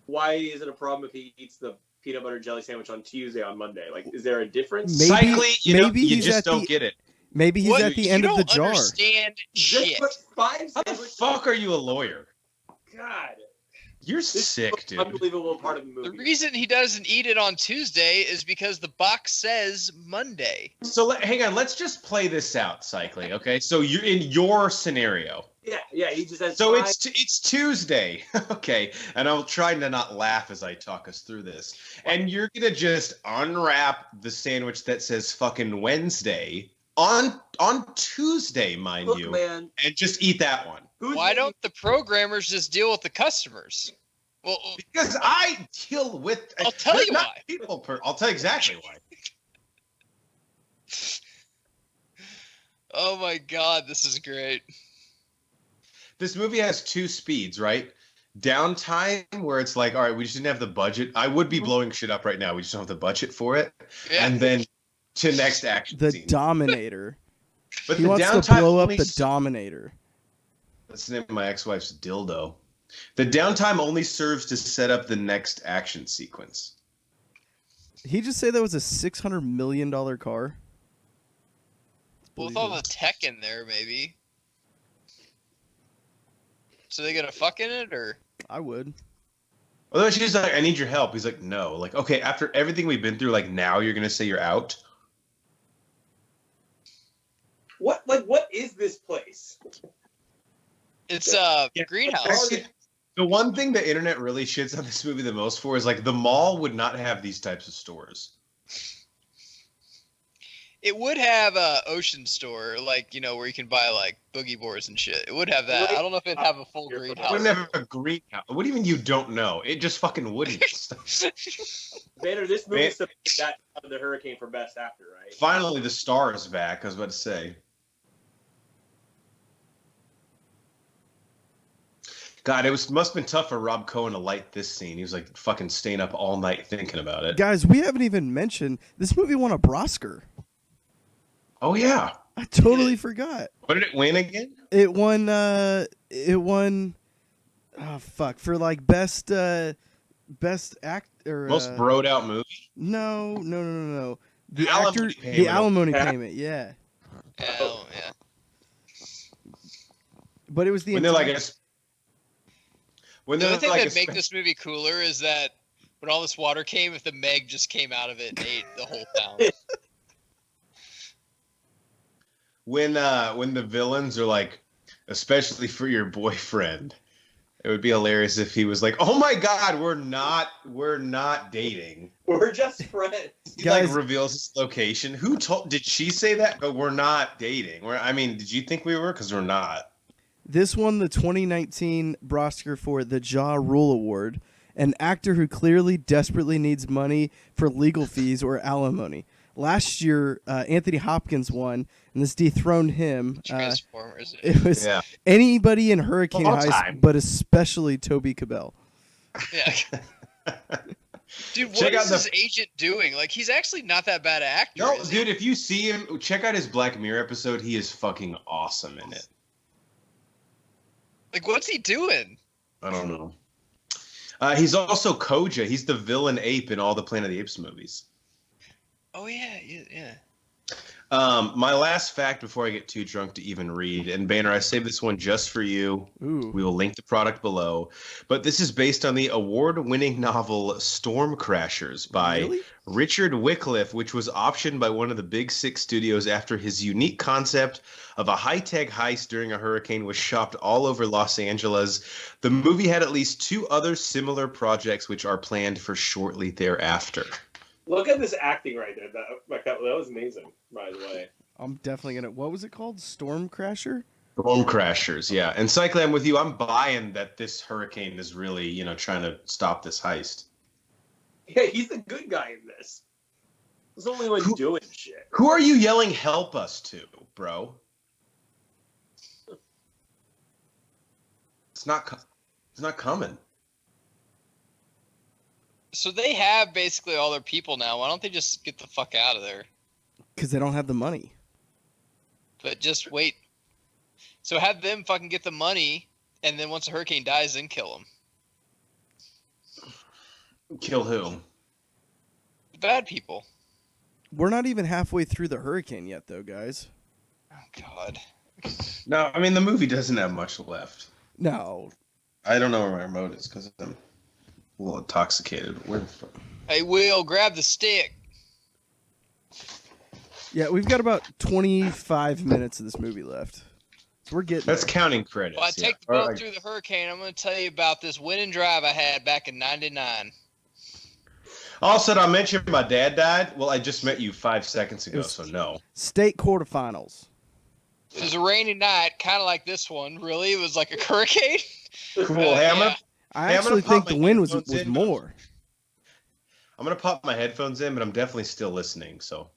why is it a problem if he eats the peanut butter jelly sandwich on Tuesday on Monday? Like, is there a difference? Maybe- Cycling, you he's just at don't the- get it. Maybe he's at the end of the jar. You don't understand Just shit. put 5 How the sandwiches. fuck are you a lawyer? God. You're This sick, is dude. an unbelievable part of the movie. The reason he doesn't eat it on Tuesday is because the box says Monday. So hang on, let's just play this out, cycling. Okay, so you're in your scenario. Yeah, he just has So 5. it's Tuesday, okay, and I'll try to not laugh as I talk us through this. And you're gonna just unwrap the sandwich that says fucking Wednesday on Tuesday, mind Look, you, man. and just eat that one. Why don't the programmers just deal with the customers? Well, Because I deal with. I'll tell they're you not why. People, I'll tell you exactly why. oh my God, this is great. This movie has 2 speeds, right? Downtime, where it's like, all right, we just didn't have the budget. I would be blowing shit up right now. We just don't have the budget for it. Yeah. And then to next action The scene. Dominator. But He the wants to downtime blow up only the Dominator. That's the name of my ex-wife's dildo. The downtime only serves to set up the next action sequence. He just say that was a $600 million car? Well, with all the tech in there, maybe. So they gonna fuck in it, or? I would. Although she's like, I need your help. He's like, no. Like, okay, after everything we've been through, like now you're gonna say you're out. What is this place? It's greenhouse. Actually, the one thing the internet really shits on this movie the most for is like the mall would not have these types of stores. It would have a ocean store, like, where you can buy like boogie boards and shit. It would have that. I don't know if it'd have a full It greenhouse. wouldn't have a greenhouse. What do you mean you don't know? It just fucking wouldn't. Banner, this movie submitted that out of the Hurricane for Best Actor, right? Finally, the star is back. I was about to say. God, must have been tough for Rob Cohen to light this scene. He was like fucking staying up all night thinking about it. Guys, we haven't even mentioned this movie won a Brosker. Oh yeah, I totally forgot. What did it win again? It won. Oh fuck! For like best act or Most broed out movie. No. The Alimony actor, payment. the alimony payment. Yeah. Oh, yeah. But it was the When they're like The only thing that'd make this movie cooler is that when all this water came, if the Meg just came out of it and ate the whole town. when the villains are like, especially for your boyfriend, it would be hilarious if he was like, "Oh my God, we're not dating. We're just friends." He Guys, like reveals his location. Who told? Did she say that? But we're not dating. Did you think we were? Because we're not. This won the 2019 Brosker for the Ja Rule Award, an actor who clearly desperately needs money for legal fees or alimony. Last year, Anthony Hopkins won, and this dethroned him. Transformers. It was anybody in Hurricane Heist, but especially Toby Cabell. Yeah. Dude, what is this agent doing? Like, he's actually not that bad an actor. No, dude, if you see him, check out his Black Mirror episode. He is fucking awesome in it. Like, what's he doing? I don't know. He's also Koja. He's the villain ape in all the Planet of the Apes movies. Oh, yeah. My last fact before I get too drunk to even read, and Banner, I saved this one just for you. Ooh. We will link the product below. But this is based on the award-winning novel Storm Crashers by Richard Wycliffe, which was optioned by one of the Big Six studios after his unique concept of a high-tech heist during a hurricane was shopped all over Los Angeles. The movie had at least 2 other similar projects which are planned for shortly thereafter. Look at this acting right there. That was amazing, by the way. I'm definitely gonna. What was it called? Storm Crasher? Storm Crashers, yeah. And Cycling, I'm with you. I'm buying that this hurricane is really, trying to stop this heist. Yeah, he's the good guy in this. He's the only one doing shit. Who are you yelling help us to, bro? It's not coming. So they have basically all their people now. Why don't they just get the fuck out of there? Because they don't have the money. But just wait. So have them fucking get the money, and then once the hurricane dies, then kill them. Kill who? The bad people. We're not even halfway through the hurricane yet, though, guys. Oh, God. No, I mean, the movie doesn't have much left. No. I don't know where my remote is because I'm a little intoxicated. Where the fuck? Hey, Will, grab the stick. Yeah, we've got about 25 minutes of this movie left. So we're getting That's there. counting credits. Well, I take the boat through the hurricane. I'm going to tell you about this winning drive I had back in '99. Also, I mentioned my dad died. Well, I just met you 5 seconds ago, so no. State quarterfinals. It was a rainy night, kind of like this one. Really, it was like a hurricane. Cool. Hey, Yeah. I actually think the win was more. I'm gonna pop my headphones in, but I'm definitely still listening. So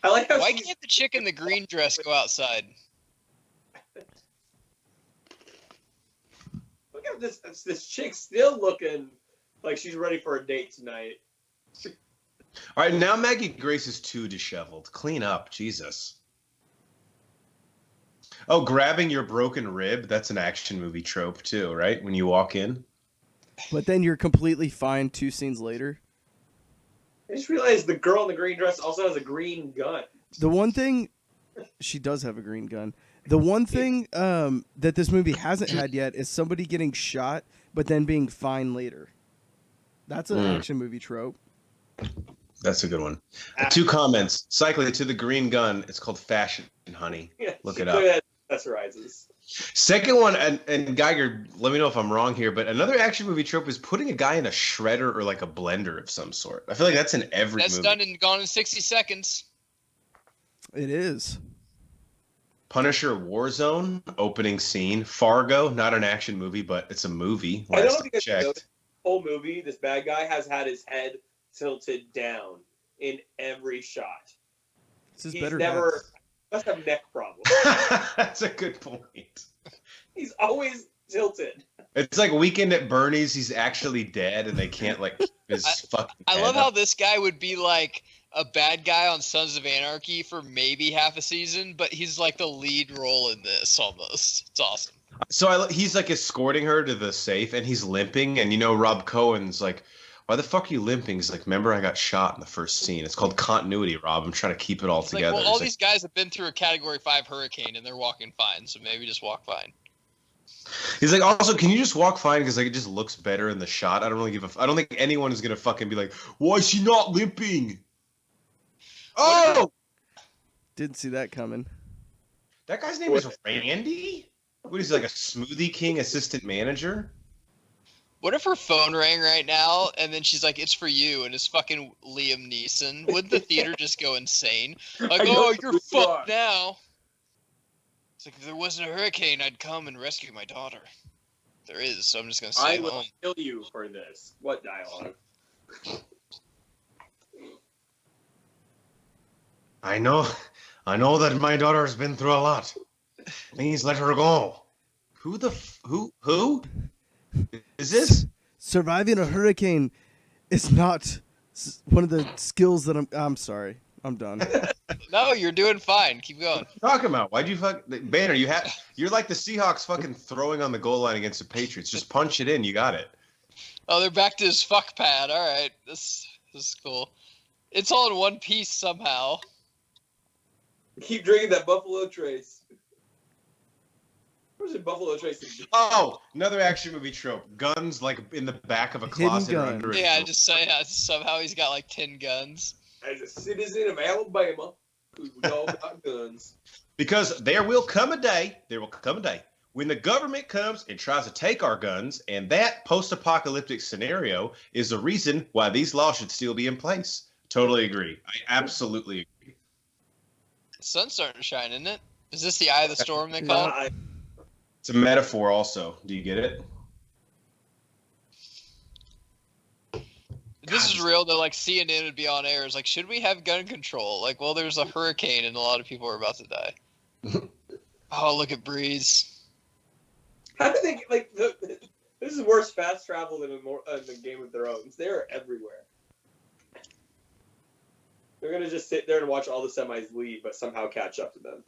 I like how Why can't the chick in the green dress go outside? Look at this chick still looking like she's ready for a date tonight. all right, now Maggie Grace is too disheveled. Clean up, Jesus. Oh, grabbing your broken rib, that's an action movie trope too, right? When you walk in. But then you're completely fine 2 scenes later. I just realized the girl in the green dress also has a green gun. The one thing... She does have a green gun. The one thing that this movie hasn't had yet is somebody getting shot, but then being fine later. That's an action movie trope. That's a good one. 2 comments. Cycling to the green gun. It's called Fashion Honey. Yeah, Look it up. Accessorizes. Second one, and Geiger, let me know if I'm wrong here, but another action movie trope is putting a guy in a shredder or like a blender of some sort. I feel like that's in every movie. That's done and Gone in 60 Seconds. It is. Punisher Warzone, opening scene. Fargo, not an action movie, but it's a movie. I don't know if you guys know, the whole movie, this bad guy has had his head tilted down in every shot. This is He's better. never must have neck problems. That's a good point. He's always tilted. It's like Weekend at Bernie's. He's actually dead, and they can't like keep his fucking. I head love up. how this guy would be like a bad guy on Sons of Anarchy for maybe half a season, but he's like the lead role in this almost. It's awesome. So he's like escorting her to the safe, and he's limping, and Rob Cohen's like, "Why the fuck are you limping?" He's like, "Remember, I got shot in the first scene. It's called continuity, Rob. I'm trying to keep it all He's together." like, well, all He's these guys have been through a Category 5 hurricane, and they're walking fine, so maybe just walk fine. He's like, also, can you just walk fine because like it just looks better in the shot? I don't really give a. I don't think anyone is gonna fucking be like, "Why is she not limping?" Oh, Didn't see that coming. that guy's name is Randy. What is he, like a Smoothie King assistant manager? What if her phone rang right now, and then she's like, "It's for you," and it's fucking Liam Neeson? Wouldn't the theater just go insane? Like, oh, you're fucked now. It's like, if there wasn't a hurricane, I'd come and rescue my daughter. There is, so I'm just gonna stay I will home. kill you for this. What dialogue? I know that my daughter has been through a lot. Please let her go. Who is this? Surviving a hurricane is not one of the skills that I'm sorry. I'm done. No, you're doing fine. Keep going. What are you talking about? Why'd you Banner? You're like the Seahawks fucking throwing on the goal line against the Patriots. Just punch it in. You got it. Oh, they're back to his fuck pad. All right, this is cool. It's all in one piece somehow. Keep drinking that Buffalo Trace. Where's the Buffalo Trace? Oh, another action movie trope. Guns like in the back of a closet or gun. under a Yeah, door. just say somehow he's got like 10 guns. As a citizen of Alabama, we all got guns. Because there will come a day when the government comes and tries to take our guns, and that post-apocalyptic scenario is the reason why these laws should still be in place. Totally agree. I absolutely agree. The sun's starting to shine, isn't it? Is this the eye of the storm they call it? It's a metaphor also. Do you get it? If this is real, though, like CNN would be on air. It's like, should we have gun control? Like, well, there's a hurricane and a lot of people are about to die. Oh, look at Breeze. How do they like? This is worse fast travel than the Game of Thrones. They're everywhere. They're gonna just sit there and watch all the semis leave, but somehow catch up to them.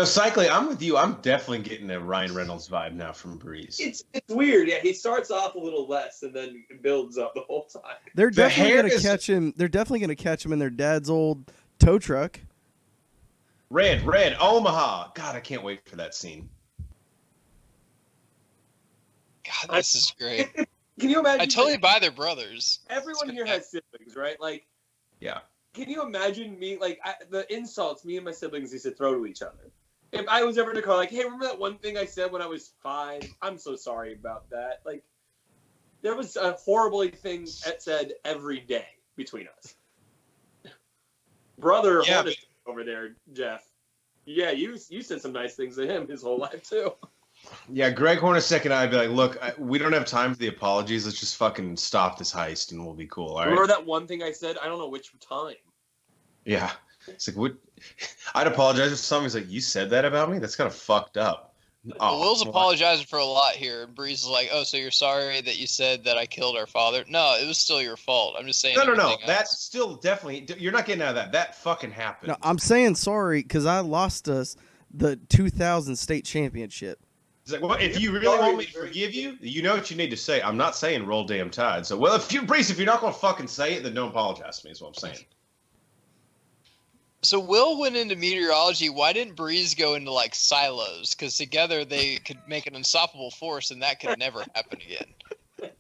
Cycling, I'm with you. I'm definitely getting a Ryan Reynolds vibe now from Breeze. It's weird. Yeah, he starts off a little less and then builds up the whole time. They're definitely hair gonna is- catch him. They're definitely gonna catch him in their dad's old tow truck. Red, Omaha. God, I can't wait for that scene. God, this is great. Can you imagine? I totally buy their brothers. Everyone here has siblings, right? Like, Yeah. can you imagine me, the insults me and my siblings used to throw to each other? If I was ever to call, like, hey, remember that one thing I said when I was 5? I'm so sorry about that. Like, there was a horrible thing said every day between us. Brother Yeah, Hornets over there, Jeff. Yeah, you said some nice things to him his whole life, too. Yeah, Greg Hornacek and I would be like, look, we don't have time for the apologies. Let's just fucking stop this heist and we'll be cool, all right? Remember that one thing I said? I don't know which time. Yeah. It's like, what? I'd apologize if somebody's like, you said that about me? That's kind of fucked up. Well, Will's apologizing for a lot here, and Breeze is like, oh, so you're sorry that you said that I killed our father? No, it was still your fault. I'm just saying. No. everything That's else. still definitely, you're not getting out of that. That fucking happened. No, I'm saying sorry because I lost us the 2000 state championship. It's like, well, if you really want me to forgive you, you know what you need to say. I'm not saying roll damn tide. So, well, Breeze, if you're not going to fucking say it, then don't apologize to me is what I'm saying. So Will went into meteorology. Why didn't Breeze go into like silos? Because together they could make an unstoppable force, and that could never happen again.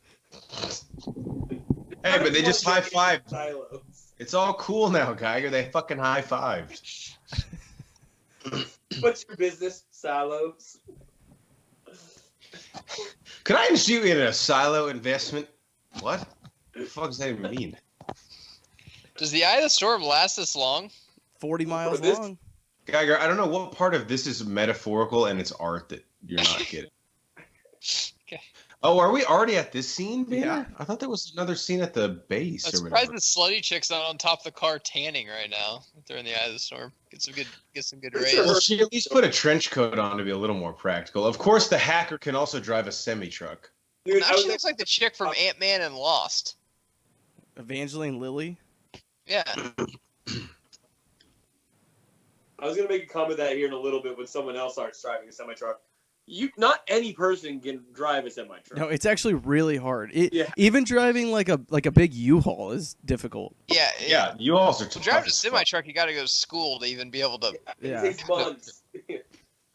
Hey, but they just Everyone high-fived. silos. It's all cool now, Geiger. They fucking high-fived. What's your business? Silos. Could I interest you in a silo investment? What? The fuck does that even mean? Does the eye of the storm last this long? 40 miles this- long. Geiger, I don't know what part of this is metaphorical and it's art that you're not getting. Okay. Oh, are we already at this scene, Vader? Yeah. I thought there was another scene at the base I'm or surprised whatever. the slutty chick's not on top of the car tanning right now. If they're in the eye of the storm. Get some good Pretty sure Well, rays. she at least put a trench coat on to be a little more practical. Of course, the hacker can also drive a semi-truck. Dude, Now she looks like the chick from Ant-Man and Lost. Evangeline Lilly. Yeah. I was gonna make a comment that here in a little bit when someone else starts driving a semi truck. Not any person can drive a semi truck. No, it's actually really hard. Yeah. Even driving like a big U-Haul is difficult. Yeah. Yeah, you also To drive a semi truck, you got to go to school to even be able to. Yeah. It takes months.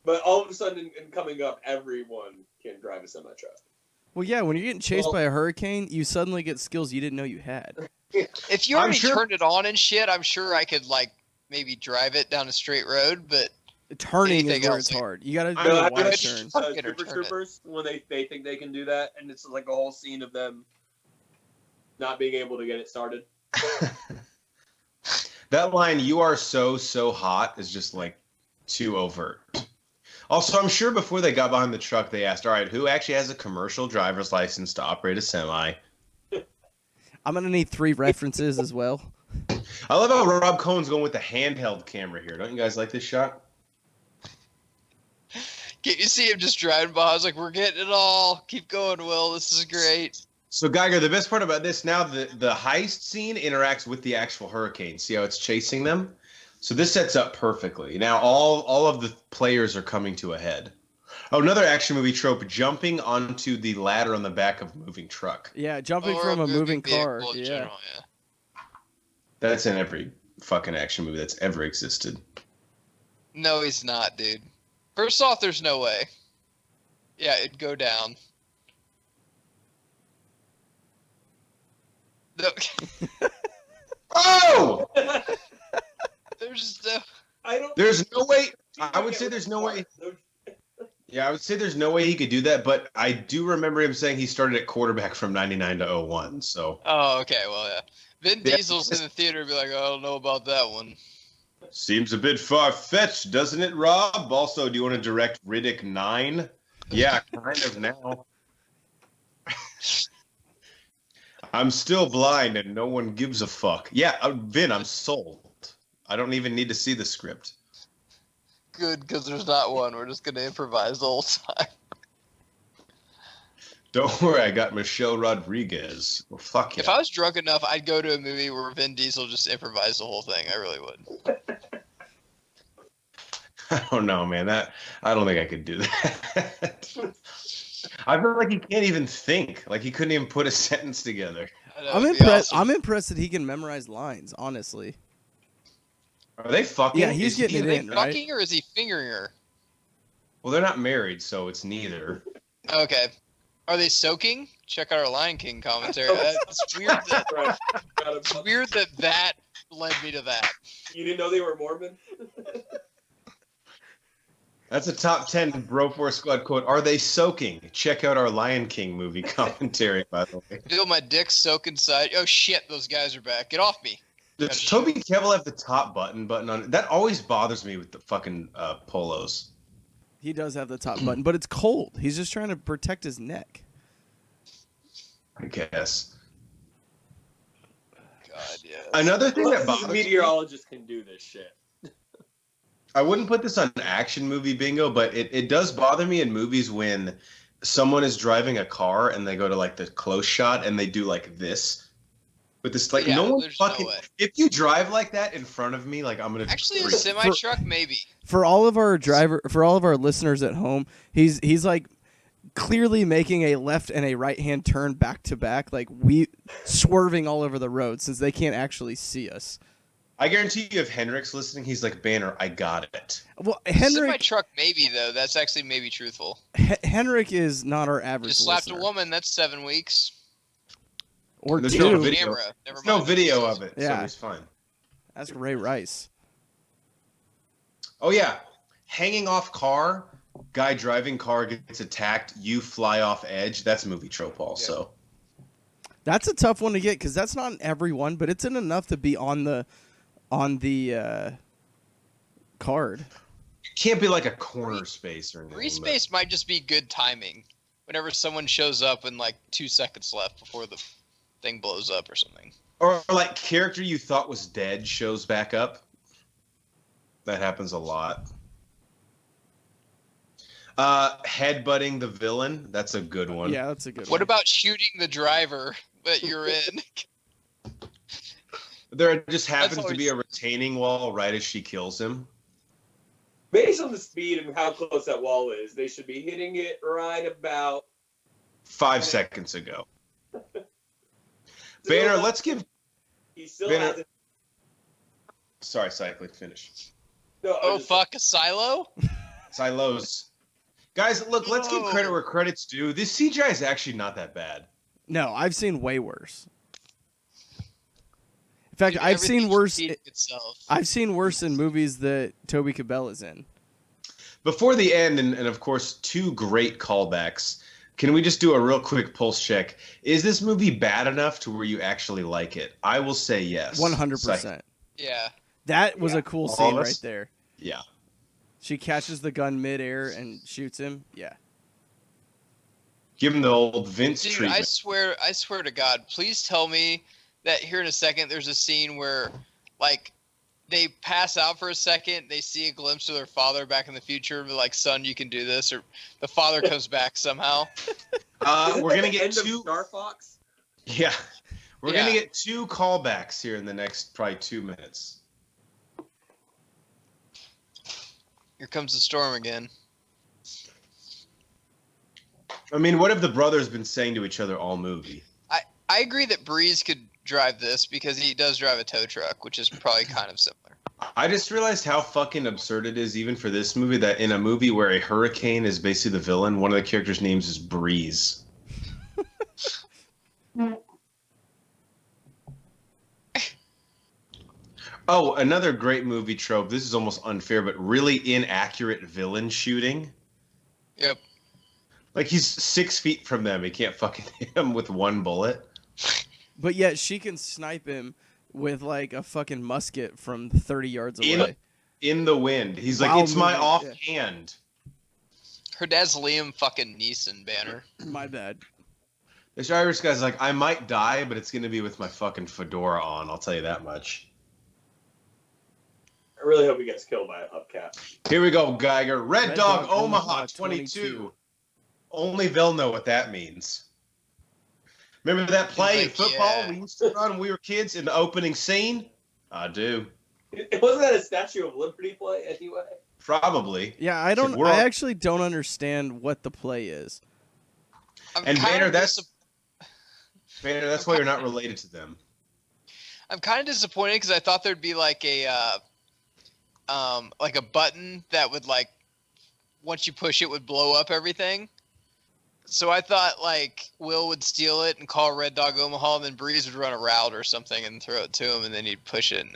But all of a sudden, in coming up, everyone can drive a semi truck. Well, yeah, when you're getting chased by a hurricane, you suddenly get skills you didn't know you had. If you I'm already sure- turned it on and shit, I'm sure I could like maybe drive it down a straight road. But Turning Anything is where else, it's like- hard. You gotta I do know, a I wide bet turn. you- Fuck it or Super turn it. Troopers, when they think they can do that, and it's like a whole scene of them not being able to get it started. That line, "You are so hot," is just like too overt. Also, I'm sure before they got behind the truck, they asked, all right, who actually has a commercial driver's license to operate a semi? I'm gonna need 3 references as well. I love how Rob Cohen's going with the handheld camera here. Don't you guys like this shot? can you see him just driving by? I was like, "We're getting it all. Keep going, Will. This is great." So, Geiger, the best part about this now, the heist scene interacts with the actual hurricane. See how it's chasing them? So this sets up perfectly. Now all of the players are coming to a head. Oh, another action movie trope, jumping onto the ladder on the back of a moving truck. Yeah, jumping Or from a moving car. vehicle in Yeah. general, yeah. That's in every fucking action movie that's ever existed. No, he's not, dude. First off, there's no way. Yeah, it'd go down. No, Oh! there's no. I don't. There's no way. I would say there's no way. Yeah, I would say there's no way he could do that, but I do remember him saying he started at quarterback from 99 to 01, so. Oh, okay. Well, yeah. Vin Yeah. Diesel's in the theater, be like, "Oh, I don't know about that one." Seems a bit far-fetched, doesn't it, Rob? Also, do you want to direct Riddick 9? Yeah, kind of now. I'm still blind and no one gives a fuck. Yeah, Vin, I'm sold. I don't even need to see the script. Good, because there's not one. We're just gonna improvise the whole time. Don't worry, I got Michelle Rodriguez. Well, fuck yeah. If I was drunk enough, I'd go to a movie where Vin Diesel just improvised the whole thing. I really would. I don't know, man. I don't think I could do that. I feel like he can't even think. Like he couldn't even put a sentence together. That I'm would be impressed. awesome. I'm impressed that he can memorize lines. Honestly. Are they fucking? Yeah, he's Is getting he- it Are they in, right? fucking or is he fingering her? Well, they're not married, so it's neither. Okay. Are they soaking? Check out our Lion King commentary. It's weird that Right. it's weird that led me to that. You didn't know they were Mormon? That's a top 10 Broforce Squad quote. Are they soaking? Check out our Lion King movie commentary, by the way. Feel my dick soak inside. Oh shit, those guys are back. Get off me. Does Toby Kebbell have the top button on it? That always bothers me with the fucking polos. He does have the top button, but it's cold. He's just trying to protect his neck. I guess. God, yeah. Another thing that A bothers me, meteorologist can do this shit. I wouldn't put this on action movie bingo, but it does bother me in movies when someone is driving a car and they go to like the close shot and they do like this. With this, like, Yeah, no one there's no fucking. way. If you drive like that in front of me, like I'm gonna. Actually, a freak. semi truck maybe. For all of our listeners at home, he's like clearly making a left and a right hand turn back to back, like we swerving all over the road since they can't actually see us. I guarantee you, if Henrik's listening, he's like, Banner, I got it. Well, Semi Henrik truck maybe though. That's actually maybe truthful. Henrik is not our average Just slapped listener. a woman. That's 7 weeks. Or There's two. no video. Camera. Never There's no mind. video of it, so Yeah. he's fine. Ask Ray Rice. Oh yeah, hanging off car, guy driving car gets attacked, you fly off edge. That's movie trope also. That's a tough one to get because that's not in every one, but it's in enough to be on the card. It can't be like a corner space or anything. Free space might just be good timing. Whenever someone shows up and like 2 seconds left before the thing blows up or something. Or like character you thought was dead shows back up. That happens a lot. Headbutting the villain. That's a good one. Yeah, that's a good one. What about shooting the driver that you're in? There just happens to always- be a retaining wall right as she kills him. Based on the speed and how close that wall is, they should be hitting it right about 5 seconds ago. Banner, let's give... He still Banner- hasn't. Sorry, Cyclic, finish. No, Oh fuck, a silo? Silos. Guys, look, let's give Whoa. credit where credit's due. This CGI is actually not that bad. No, I've seen way worse. In fact, Dude, I've seen everything worse. repeats itself. I've seen worse in movies that Toby Cabela's in. Before the end, and of course, 2 great callbacks, can we just do a real quick pulse check? Is this movie bad enough to where you actually like it? I will say yes. 100%. Yeah. That was a cool All scene of us? right there. Yeah. She catches the gun midair and shoots him. Yeah. Give him the old Vince Dude, treatment. I swear to God, please tell me that here in a second there's a scene where like they pass out for a second, they see a glimpse of their father back in the future, and they're like, son, you can do this, or the father comes back somehow. We're going to get end 2... of Star Fox. Yeah. We're Yeah. going to get 2 callbacks here in the next probably 2 minutes. Here comes the storm again. I mean, what have the brothers been saying to each other all movie? I agree that Breeze could drive this because he does drive a tow truck, which is probably kind of similar. I just realized how fucking absurd it is, even for this movie, that in a movie where a hurricane is basically the villain, one of the characters' names is Breeze. Oh, another great movie trope. This is almost unfair, but really inaccurate villain shooting. Yep. Like, he's 6 feet from them. He can't fucking hit him with 1 bullet. But yet she can snipe him with like a fucking musket from 30 yards away. In the wind. He's like, Wow, it's my movie, offhand. Her dad's Liam fucking Neeson, Banner. My bad. This Irish guy's like, I might die, but it's going to be with my fucking fedora on. I'll tell you that much. I really hope he gets killed by a hubcap. Here we go, Geiger. Red, Red Dog, Dog, Omaha, Omaha, 22. Only they'll know what that means. Remember that play in Like, football yeah. we used to run when we were kids in the opening scene? I do. Wasn't that a Statue of Liberty play anyway? Probably. Yeah, I don't. We're I all- actually don't understand what the play is. I'm And kinda Banner, that's dis- Banner, that's why you're not related to them. I'm kind of disappointed because I thought there'd be like a button that would like once you push it would blow up everything. So I thought like Will would steal it and call Red Dog Omaha, and then Breeze would run a route or something and throw it to him, and then he'd push it and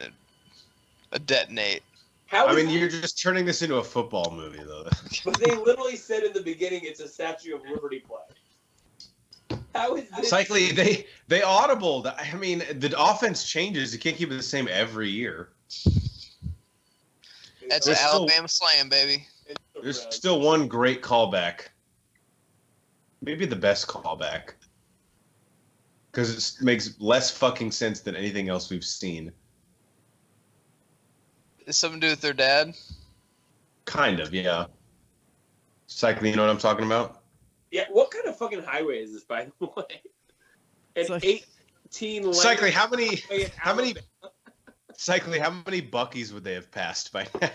it'd detonate. How I is mean, you're just turning this into a football movie, though. But they literally said in the beginning it's a Statue of Liberty play. How is this? Cycling, they audibled. I mean, the offense changes. You can't keep it the same every year. That's There's an still- Alabama slam, baby. There's still one great callback. Maybe the best callback. Because it makes less fucking sense than anything else we've seen. Is something to do with their dad? Kind of, yeah. Cycling, you know what I'm talking about? Yeah, what kind of fucking highway is this, by the way? It's An like- 18 lane Cycling, how many highway in how many- Alabama. Cycling, how many Buckies would they have passed by now?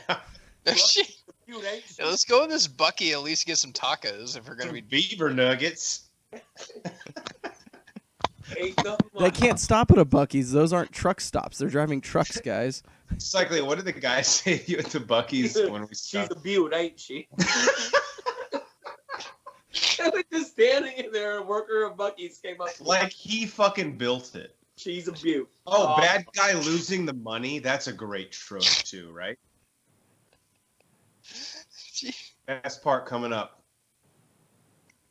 Dude, ain't Yeah, let's go in this Bucky at least get some tacos if we're gonna be. Beaver nuggets. ain't nothing They like- can't stop at a Bucky's. Those aren't truck stops. They're driving trucks, guys. Cycling, what did the guy say to you at the Buckies when we She's stopped? a beaut, ain't she? I would just standing in there, a worker of Buc-ee's came up. Like he fucking built it. She's a beaut. Oh, bad guy losing the money. That's a great trope too, right? Best part coming up.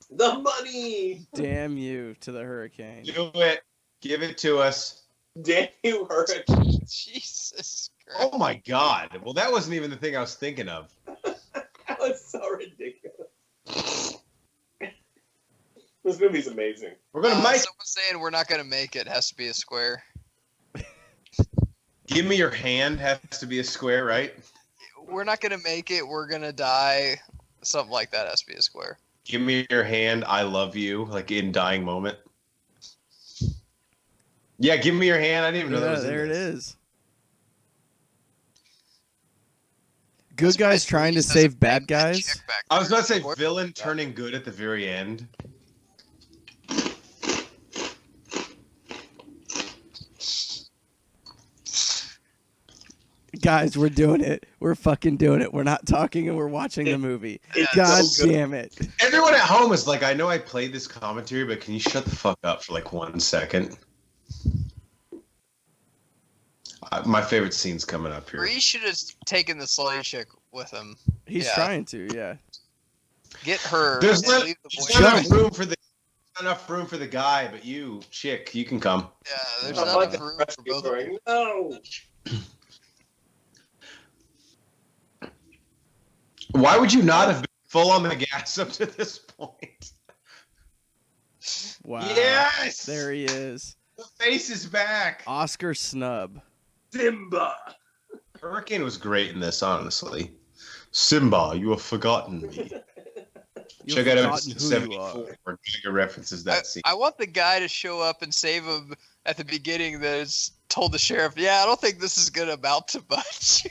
The money. Damn you to the hurricane. Do it. Give it to us. Damn you, Hurricane. Jesus Christ. Oh my God. Well, that wasn't even the thing I was thinking of. That was so ridiculous. This movie's amazing. We're gonna make. Someone's saying we're not gonna make it. Has to be a square. Give me your hand. Has to be a square, right? We're not gonna make it. We're gonna die. Something like that has to be a square. Give me your hand. I love you. Like in dying moment. Yeah, give me your hand. I didn't even know that was in there it this. is. Good guys trying to save bad guys. I was about to say villain turning good at the very end. Guys, we're doing it. We're fucking doing it. We're not talking and we're watching the movie. It's God so good. damn it. Everyone at home is like, I know I played this commentary, but can you shut the fuck up for like 1 second? My favorite scene's coming up here. Bree should have taken the slutty chick with him. He's trying to, yeah. Get her. There's and not, leave the boy not behind. enough room for the guy, but you, chick, you can come. Yeah, there's I not like enough the room rest for of you both of them. going, no. Why would you not have been full on the gas up to this point? Wow. Yes! There he is. The face is back. Oscar snub. Simba. Hurricane was great in this, honestly. Simba, you have forgotten me. You've Check out forgotten episode who you are. 74 where Giga references that scene. I want the guy to show up and save him at the beginning that's told the sheriff, yeah, I don't think this is going to amount to much.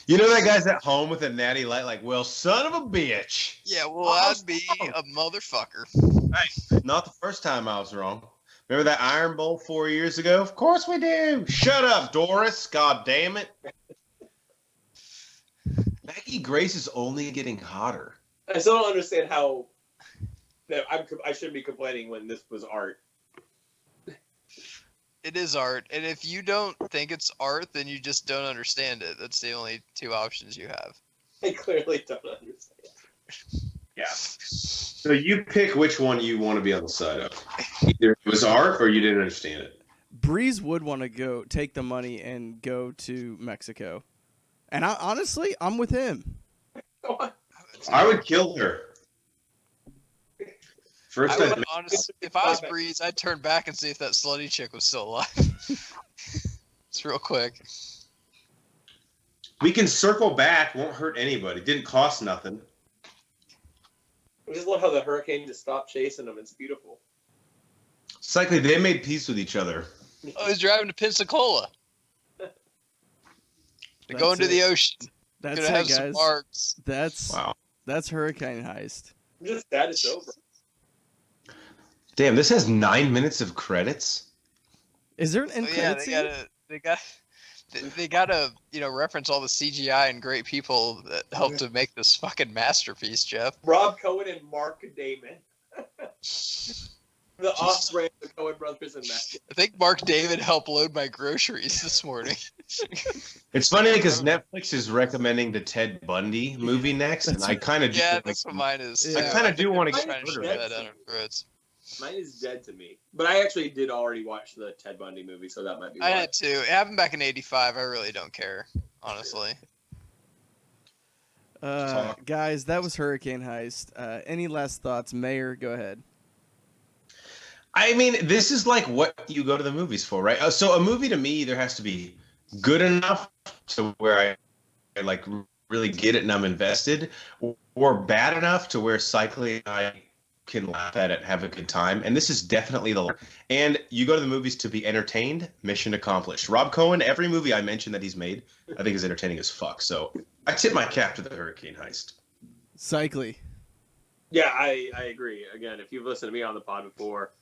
You know that guy's at home with a natty light like, well, son of a bitch. Yeah, well, I'd be a motherfucker. Hey, not the first time I was wrong. Remember that Iron Bowl 4 years ago? Of course we do. Shut up, Doris. God damn it. Maggie Grace is only getting hotter. I still don't understand how that I shouldn't be complaining when this was art. It is art, and if you don't think it's art, then you just don't understand it. That's the only two options you have. I clearly don't understand. Yeah. So you pick which one you want to be on the side of. Either it was art or you didn't understand it. Breeze would want to take the money and go to Mexico. And honestly, I'm with him. I would kill her. First, I would honestly, if I was Breeze, I'd turn back and see if that slutty chick was still alive. It's real quick. we can circle back. Won't hurt anybody. Didn't cost nothing. I just love how the hurricane just stopped chasing them. It's beautiful. It's likely they made peace with each other. Oh, he's driving to Pensacola. They're That's going to it. the ocean. That's Gonna it, have some guys. marks. That's Hurricane Heist. I'm just sad it's over. Damn, this has 9 minutes of credits. Is there an end Oh, yeah, credit scene? they gotta reference all the CGI and great people that helped to make this fucking masterpiece, Jeff. Rob Cohen and Mark Damon. The offspring of the Cohen brothers and Matt. I think Mark David helped load my groceries this morning. It's funny because Netflix is recommending the Ted Bundy movie next, and I kind of Yeah, that's what mine is. I kinda do wanna get get trying to rid of shove it. that down our throats. Mine is dead to me. But I actually did already watch the Ted Bundy movie, so that might be I why. had to. It happened back in '85. I really don't care, honestly. Guys, that was Hurricane Heist. Any last thoughts? Mayor, go ahead. I mean, this is like what you go to the movies for, right? So a movie to me either has to be good enough to where I like really get it and I'm invested, or bad enough to where cycling I can laugh at it, have a good time. And this is definitely and you go to the movies to be entertained, mission accomplished. Rob Cohen, every movie I mentioned that he's made, I think is entertaining as fuck. So I tip my cap to the Hurricane Heist. Cycly. Yeah, I agree. Again, if you've listened to me on the pod before,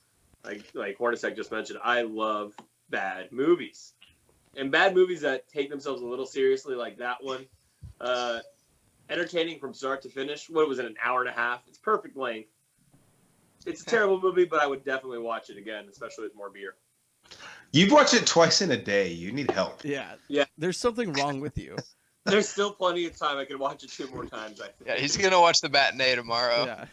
like Hornacek just mentioned, I love bad movies. And bad movies that take themselves a little seriously, like that one. entertaining from start to finish. What was it, an hour and a half? It's perfect length. It's a terrible movie, but I would definitely watch it again, especially with more beer. You've watched it twice in a day. You need help. Yeah. Yeah. There's something wrong with you. There's still plenty of time. I can watch it 2 more times, I think. Yeah, he's gonna watch the matinee tomorrow. Yeah.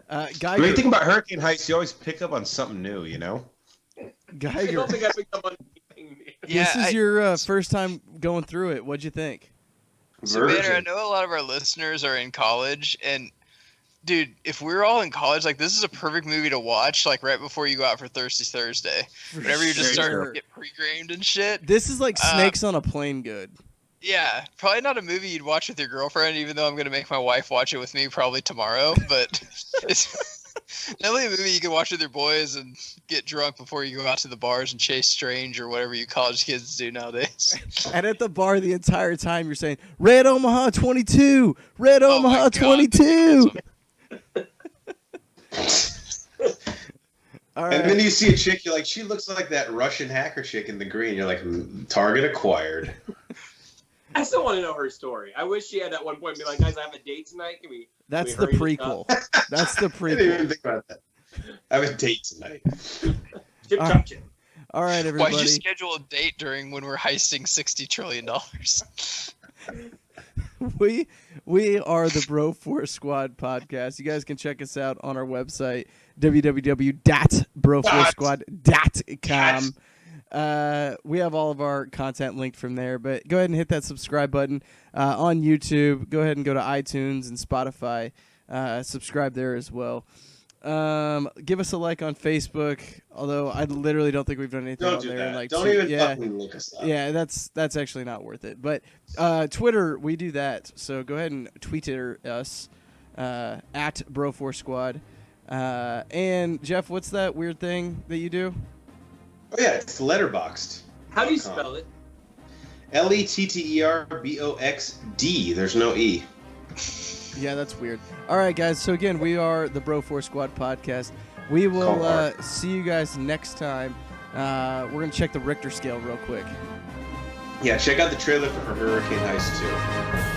When you Geiger. think about Hurricane Heist, you always pick up on something new, you know? I Geiger. don't think I picked up on anything. Yeah, This is your first time going through it. What'd you think? So, Banner, I know a lot of our listeners are in college, and dude, if we're all in college, like, this is a perfect movie to watch, like, right before you go out for Thirsty Thursday. Whenever you're just starting to get pre-gamed and shit. This is like Snakes on a Plane good. Yeah, probably not a movie you'd watch with your girlfriend, even though I'm going to make my wife watch it with me probably tomorrow, but it's definitely a movie you can watch with your boys and get drunk before you go out to the bars and chase strange or whatever you college kids do nowadays. And at the bar the entire time you're saying, Red Omaha 22! Red Oh my Omaha God, 22! All right. And then you see a chick, you're like, she looks like that Russian hacker chick in the green. You're like, target acquired. I still want to know her story. I wish she had at one point be like, guys, I have a date tonight. That's can the we hurry this prequel. up? That's the I didn't prequel. even think about that. I have a date tonight. Chip, Ah. chop, chip. All right, Why'd you everybody. schedule a date during when we're heisting $60 trillion? We are the Bro Force Squad podcast. You guys can check us out on our website, www.broforcesquad.com. We have all of our content linked from there, but go ahead and hit that subscribe button on YouTube. Go ahead and go to iTunes and Spotify. Subscribe there as well. Give us a like on Facebook, although I literally don't think we've done anything Don't on do there. that. In like Don't two- even yeah. fucking look us up. Yeah, that's actually not worth it. But Twitter, we do that. So go ahead and tweet us at Bro4Squad. And Jeff, what's that weird thing that you do? Oh, yeah, it's letterboxed. How do you spell it? LETTERBOXD. There's no E. Yeah, that's weird. All right, guys. So again, we are the Bro4 Squad podcast. We will see you guys next time. We're gonna check the Richter scale real quick. Yeah, check out the trailer for Hurricane Heist 2.